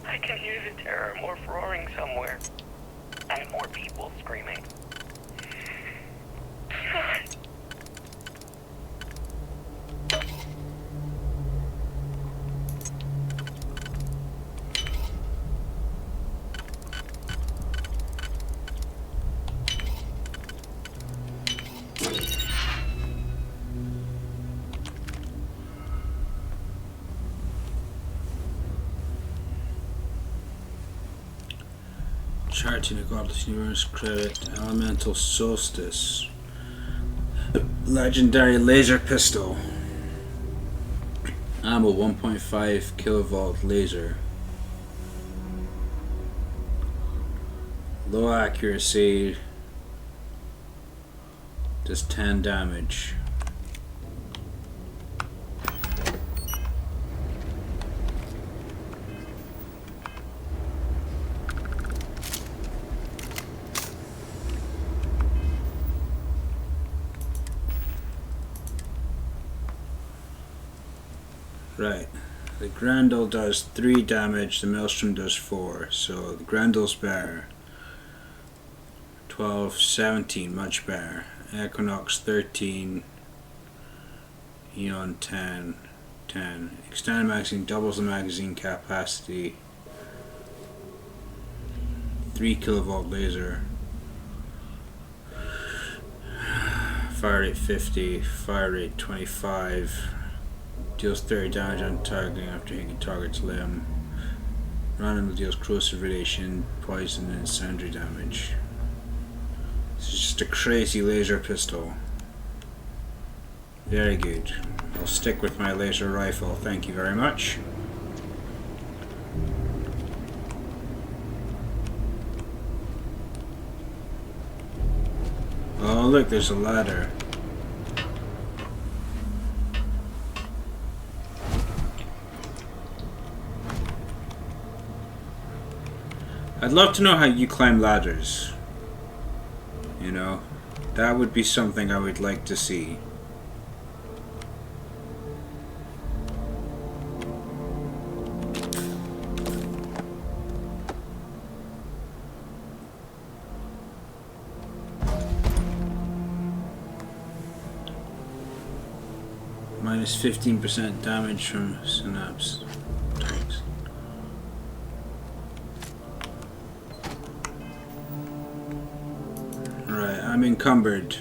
I can hear the terror morph roaring somewhere. And more people screaming. God. Charting a godless universe, credit elemental solstice, legendary laser pistol, ammo 1.5 kilovolt laser, low accuracy, does 10 damage. Right, the Grendel does 3 damage, the Maelstrom does 4, so the Grendel's better. 12, 17, much better. Equinox 13, Eon 10, 10. Extended magazine doubles the magazine capacity. 3 kilovolt laser. Fire rate 50, fire rate 25. Deals 30 damage on targeting after hitting target's limb. Randomly deals corrosive radiation, poison, and incendiary damage. This is just a crazy laser pistol. Very good. I'll stick with my laser rifle, thank you very much. Oh look, there's a ladder. I'd love to know how you climb ladders. You know, that would be something I would like to see. Minus 15% damage from synapse. I'm encumbered.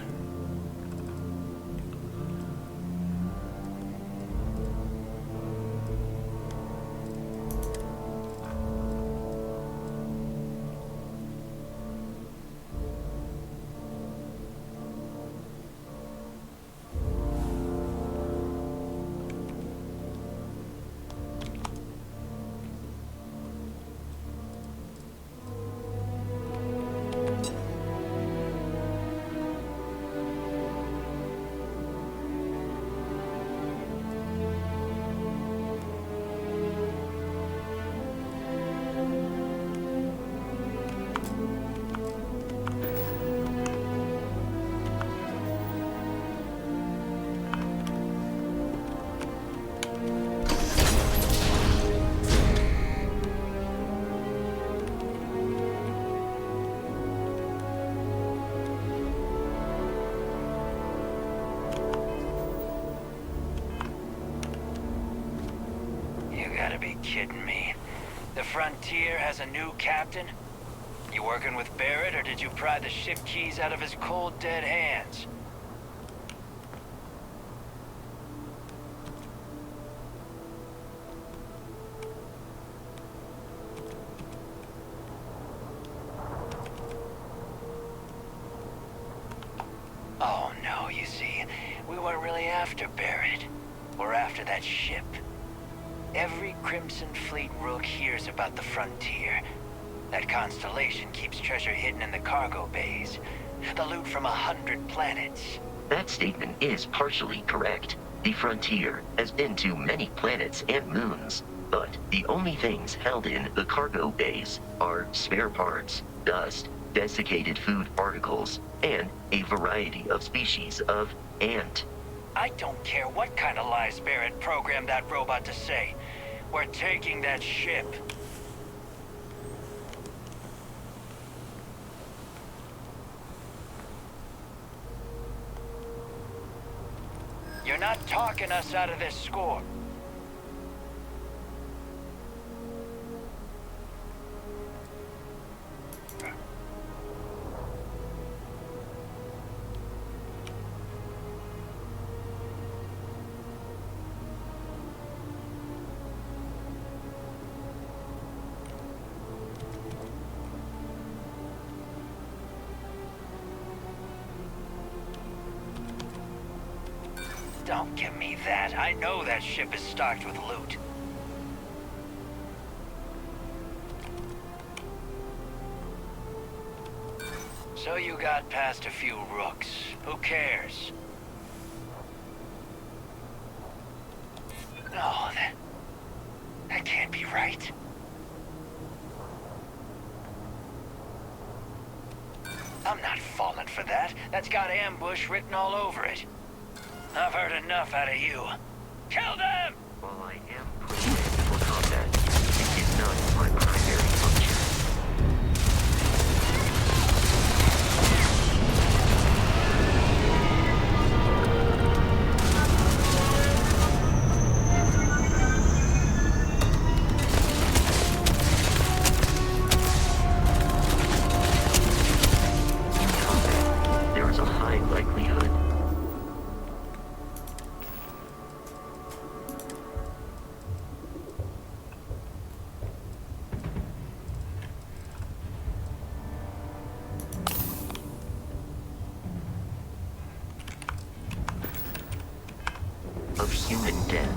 Kidding me. The Frontier has a new captain? You working with Barrett, or did you pry the ship keys out of his cold, dead hands? Oh no, you see, we weren't really after Barrett. We're after that ship. Every Crimson Fleet rook hears about the frontier. That constellation keeps treasure hidden in the cargo bays. The loot from 100 planets. That statement is partially correct. The frontier has been to many planets and moons, but the only things held in the cargo bays are spare parts, dust, desiccated food particles, and a variety of species of ant. I don't care what kind of lies Barrett programmed that robot to say. We're taking that ship. You're not talking us out of this score. Don't give me that. I know that ship is stocked with loot. So you got past a few rooks. Who cares? No, that can't be right. I'm not falling for that. That's got ambush written all over it. I've heard enough out of you. Kill them! While I am putting in for combat, it is not my primary function. In combat, there is a high likelihood of human death.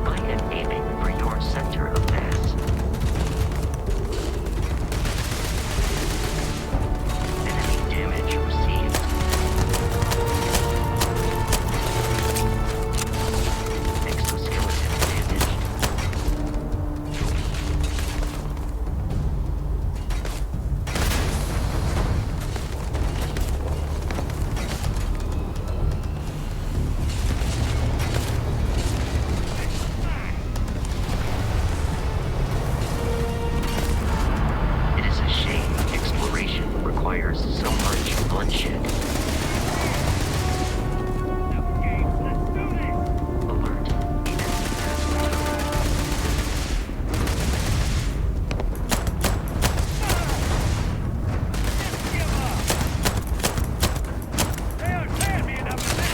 I am aiming for your center of mass. Enemy damage received. Exoskeleton damaged. It is a shame exploration requires so much bloodshed. Alert. Enemy has returned. They aren't paying me enough for this.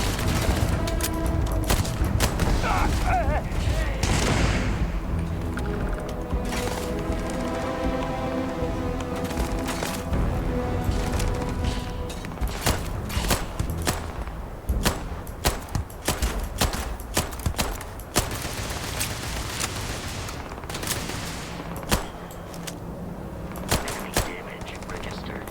Enemy damage registered.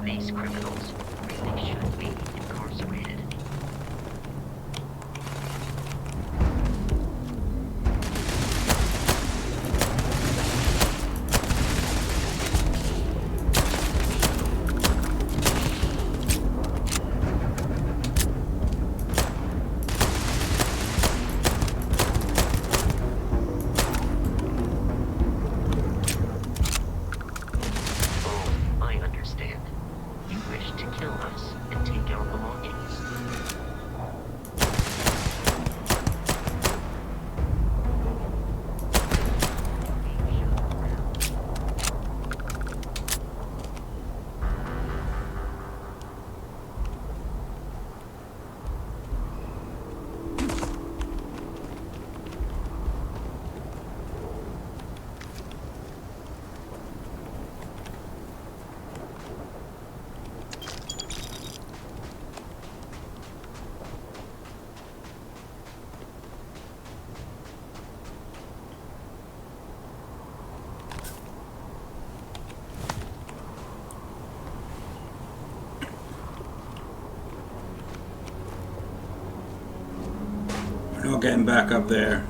These criminals really should be incarcerated. not getting back up there.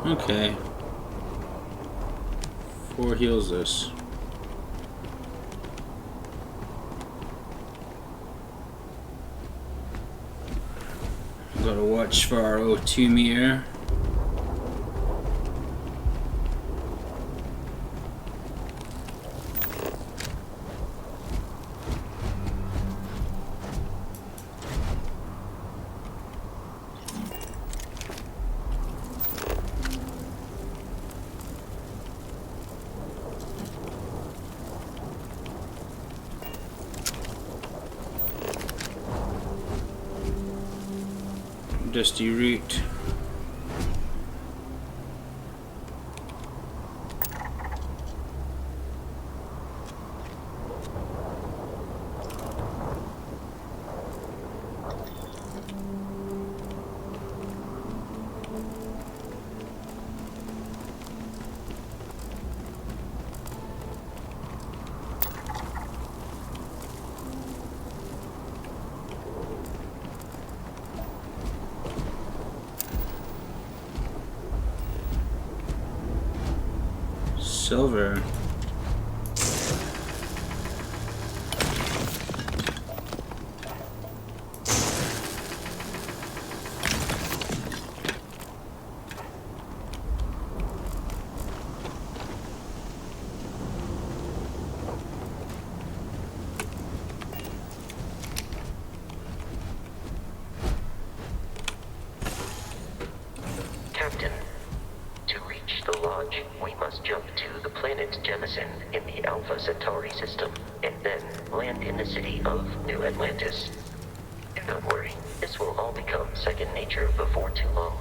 Okay. 4 heals this. Gotta watch for our O2 meter. Dusty root. Silver. Captain, to reach the lodge, we must jump to the planet Jemison in the Alpha Centauri system, and then land in the city of New Atlantis. Don't worry, this will all become second nature before too long.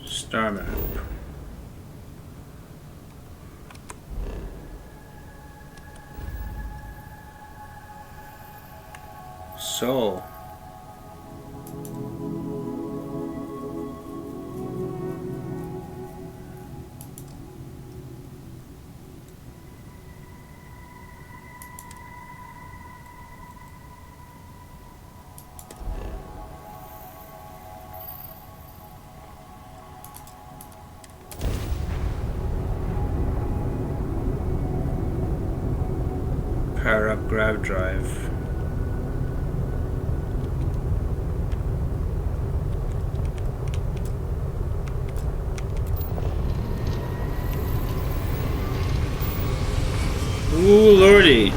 Star map. So. Power up grab drive. Ooh, lordy.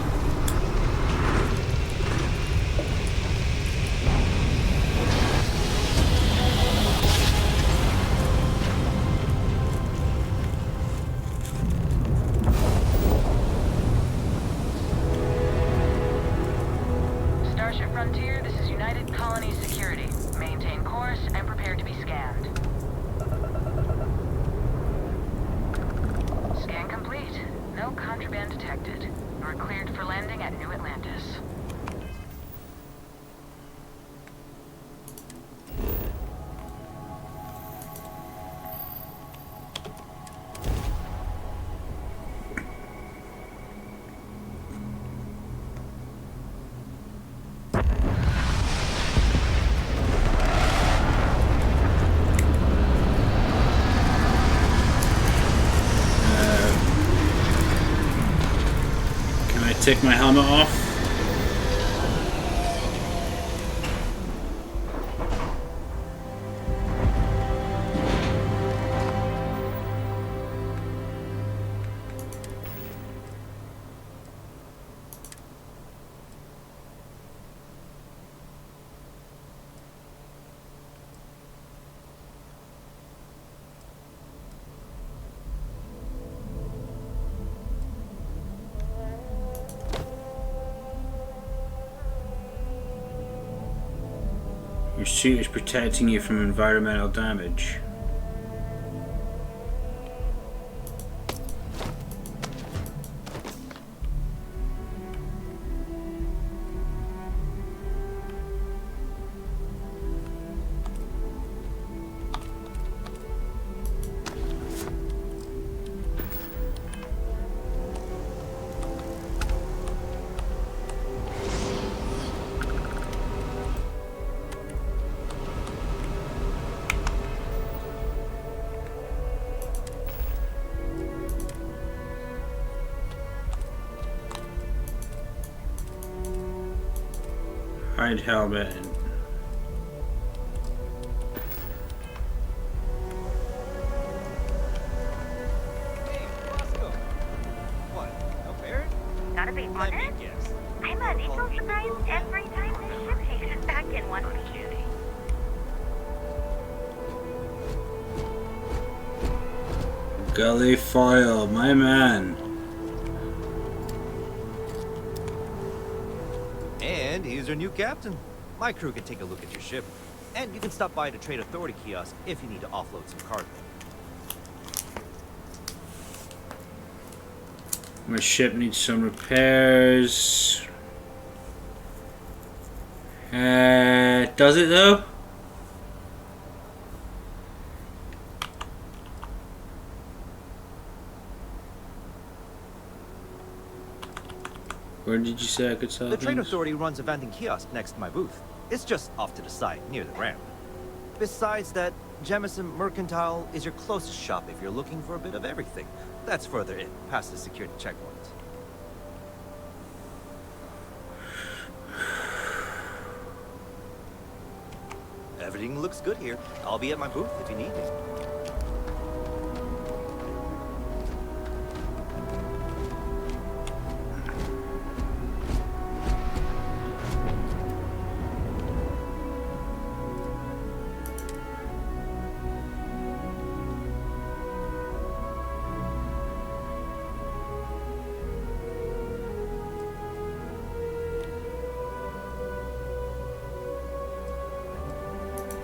Starship Frontier, this is United Colony Security. Maintain course and prepare to be scanned. We're cleared for landing at New Atlantis. Take my helmet off. Your suit is protecting you from environmental damage. Hide helmet. Hey, Roscoe. What? No Barrett? Gotta be Let me honest. guess. I'm a little surprised every time this ship takes us back in one piece. Gully foil, my man. And here's our new captain. My crew can take a look at your ship. And you can stop by the Trade Authority kiosk if you need to offload some cargo. My ship needs some repairs. Does it though? Where did you say I could sell The Trade things? Authority runs a vending kiosk next to my booth. It's just off to the side, near the ramp. Besides that, Jemison Mercantile is your closest shop if you're looking for a bit of everything. That's further in, past the security checkpoint. Everything looks good here. I'll be at my booth if you need me.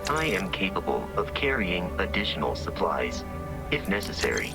I am capable of carrying additional supplies, if necessary.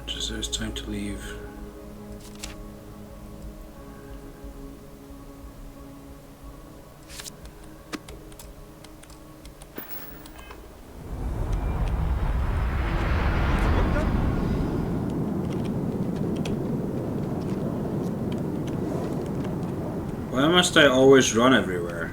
Just there's time to leave. Why must I always run everywhere?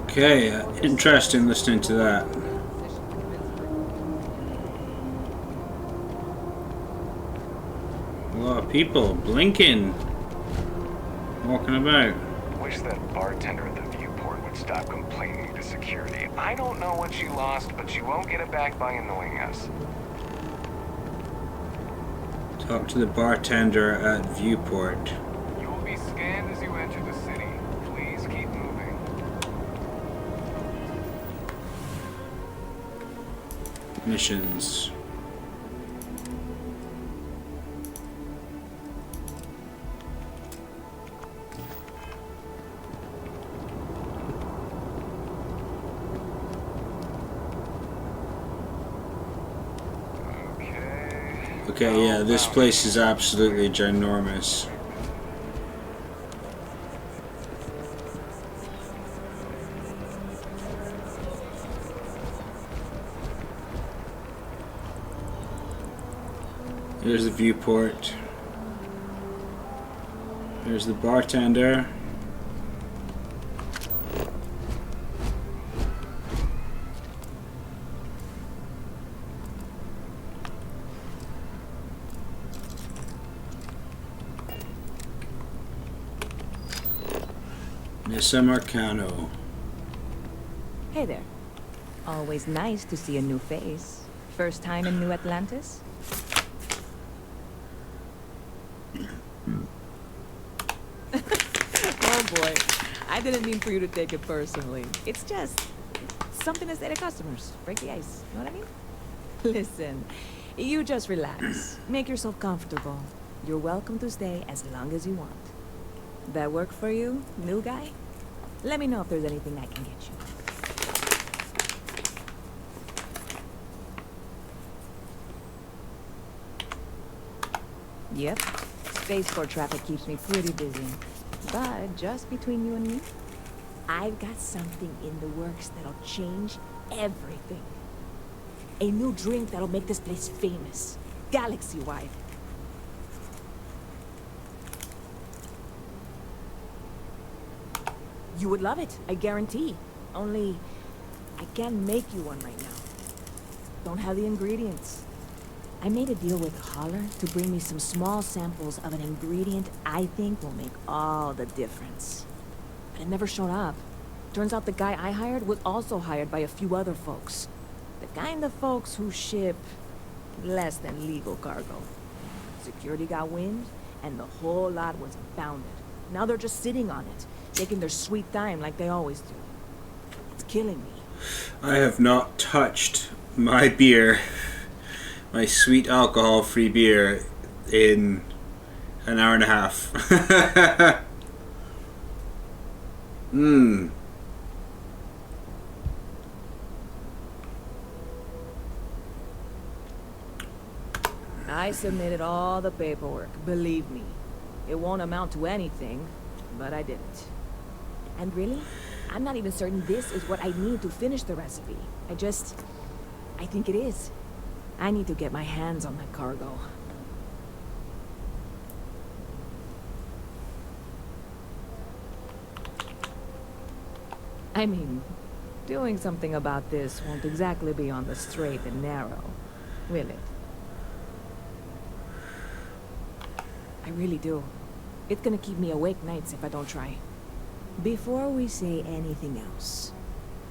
Okay, interesting listening to that. A lot of people blinking, walking about. Wish that bartender at the viewport would stop complaining to security. I don't know what you lost, but you won't get it back by annoying us. Talk to the bartender at viewport. You will be scanned as you enter the city. Please keep moving. Missions. Okay, yeah, this place is absolutely ginormous. Here's the viewport. There's the bartender. Nissa Marcano. Hey there. Always nice to see a new face. First time in New Atlantis? Oh boy, I didn't mean for you to take it personally. It's just something to say to customers. Break the ice, you know what I mean? Listen, you just relax. Make yourself comfortable. You're welcome to stay as long as you want. That work for you, new guy? Let me know if there's anything I can get you. Yep. Spaceport traffic keeps me pretty busy. But just between you and me, I've got something in the works that'll change everything. A new drink that'll make this place famous. Galaxy-wide. You would love it, I guarantee. Only, I can't make you one right now. Don't have the ingredients. I made a deal with Holler to bring me some small samples of an ingredient I think will make all the difference. But it never showed up. Turns out the guy I hired was also hired by a few other folks. The kind of folks who ship less than legal cargo. Security got wind, and the whole lot was bounded. Now they're just sitting on it, taking their sweet time like they always do. It's killing me. I have not touched my beer, my sweet alcohol-free beer, in an hour and a half. I submitted all the paperwork, believe me. It won't amount to anything, but I did it. And really, I'm not even certain this is what I need to finish the recipe. I think it is. I need to get my hands on that cargo. I mean, doing something about this won't exactly be on the straight and narrow, will it? I really do. It's gonna keep me awake nights if I don't try. Before we say anything else,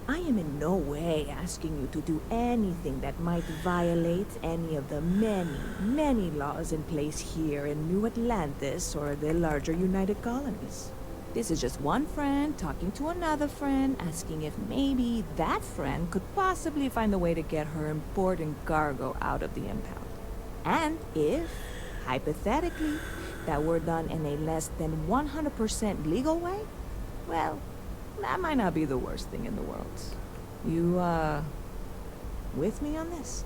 I am in no way asking you to do anything that might violate any of the many, many laws in place here in New Atlantis or the larger United Colonies. This is just one friend talking to another friend, asking if maybe that friend could possibly find a way to get her important cargo out of the impound. And if, hypothetically, that were done in a less than 100% legal way, well, that might not be the worst thing in the world. You, with me on this?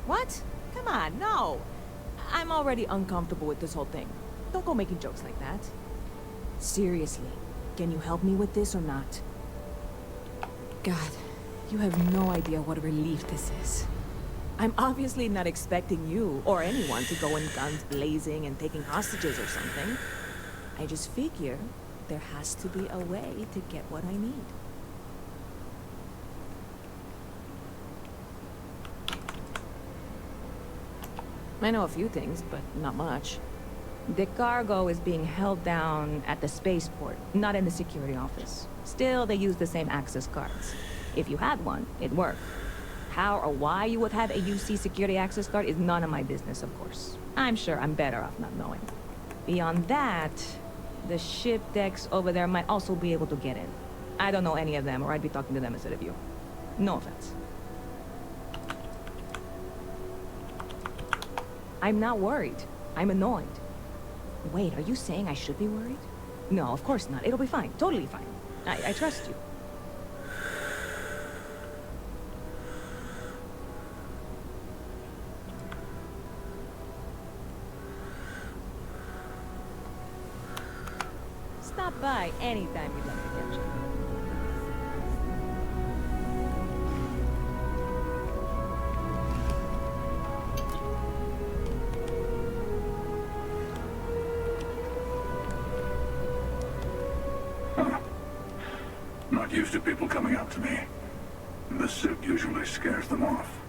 What? Come on, no! I'm already uncomfortable with this whole thing. Don't go making jokes like that. Seriously, can you help me with this or not? God, you have no idea what a relief this is. I'm obviously not expecting you or anyone to go in guns blazing and taking hostages or something. I just figure there has to be a way to get what I need. I know a few things, but not much. The cargo is being held down at the spaceport, not in the security office. Still, they use the same access cards. If you had one, it'd work. How or why you would have a UC security access card is none of my business, of course. I'm sure I'm better off not knowing. Beyond that, the ship decks over there might also be able to get in. I don't know any of them, or I'd be talking to them instead of you. No offense. I'm not worried. I'm annoyed. Wait, are you saying I should be worried? No, of course not. It'll be fine. Totally fine. I trust you. Stop by anytime you'd like to catch up. Not used to people coming up to me. The suit usually scares them off.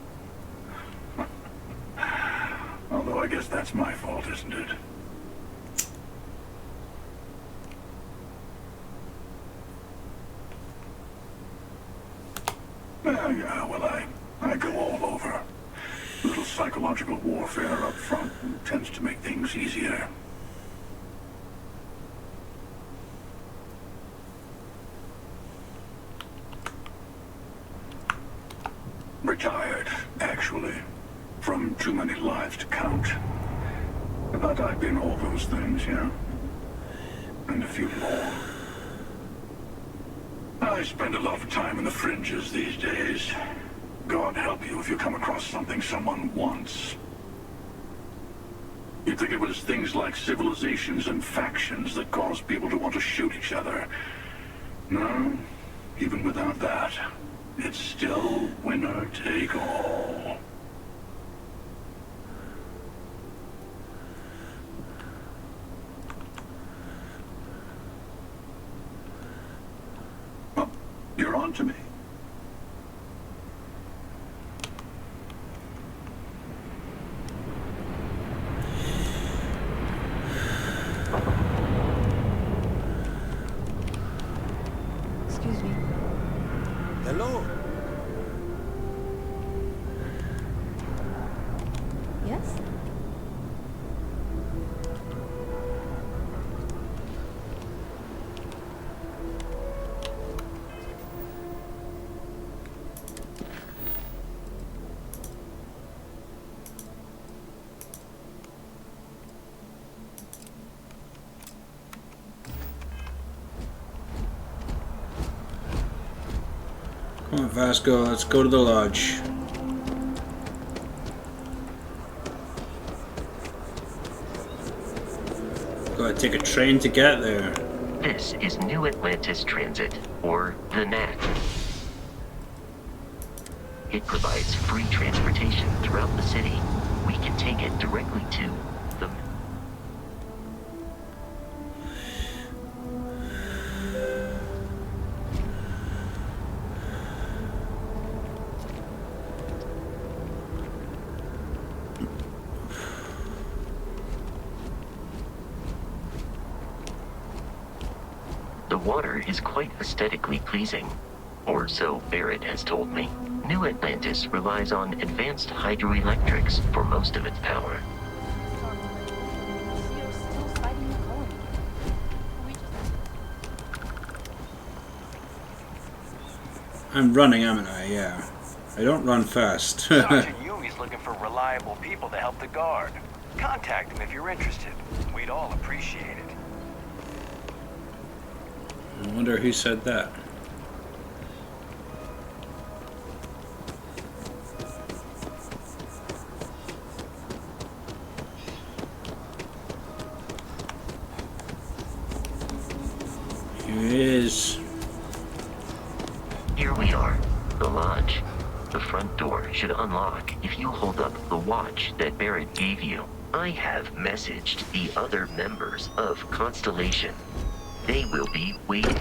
Although I guess that's my fault, isn't it? Yeah, well, I go all over. A little psychological warfare up front tends to make things easier. Retired, actually. From too many lives to count. But I've been all those things, yeah? And a few more. I spend a lot of time in the fringes these days. God help you if you come across something someone wants. You'd think it was things like civilizations and factions that cause people to want to shoot each other. No, even without that, it's still winner take all. Oh, you're on to me. Excuse me. Hello? Yes? Come on, Vasco, let's go to the lodge. Gotta take a train to get there. This is New Atlantis Transit, or the NAT. It provides free transportation throughout the city. We can take it directly to the... The water is quite aesthetically pleasing, or so Barrett has told me. New Atlantis relies on advanced hydroelectrics for most of its power. I'm running, haven't I? Yeah. I don't run fast. Sergeant Yumi's looking for reliable people to help the guard. Contact him if you're interested. We'd all appreciate it. I wonder who said that. Here it is. Here we are, the lodge. The front door should unlock if you hold up the watch that Barrett gave you. I have messaged the other members of Constellation. They will be waiting.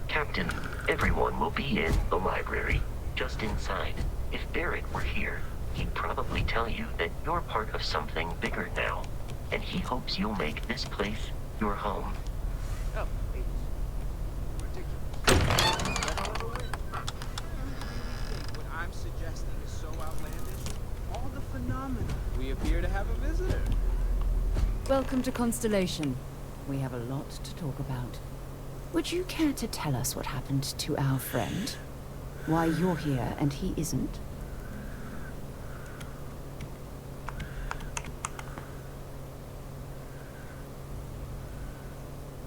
Captain, everyone will be in the library, just inside. If Barrett were here, he'd probably tell you that you're part of something bigger now, and he hopes you'll make this place your home. Oh, What I'm suggesting is so outlandish. All the phenomena. We appear to have a visitor. Welcome to Constellation. We have a lot to talk about. Would you care to tell us what happened to our friend? Why you're here and he isn't?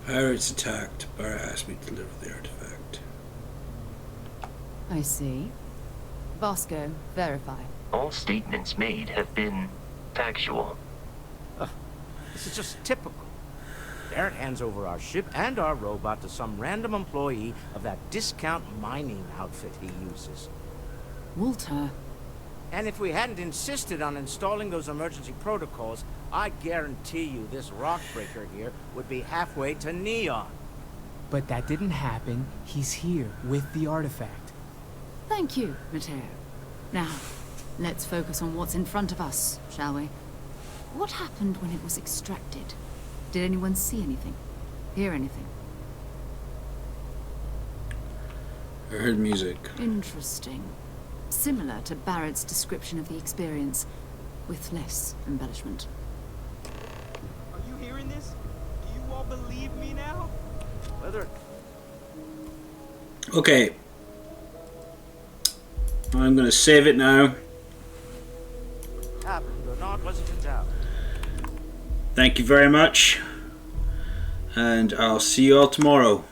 Pirates attacked. Barra asked me to deliver the artifact. I see. Bosco, verify. All statements made have been factual. This is just typical. Barrett hands over our ship and our robot to some random employee of that discount mining outfit he uses. Walter. And if we hadn't insisted on installing those emergency protocols, I guarantee you this rock breaker here would be halfway to Neon. But that didn't happen. He's here with the artifact. Thank you, Matteo. Now, let's focus on what's in front of us, shall we? What happened when it was extracted? Did anyone see anything? Hear anything? I heard music. Interesting. Similar to Barrett's description of the experience, with less embellishment. Are you hearing this? Do you all believe me now? Whether... Okay. I'm gonna save it now. Happened or not, wasn't in doubt. Thank you very much. And I'll see you all tomorrow.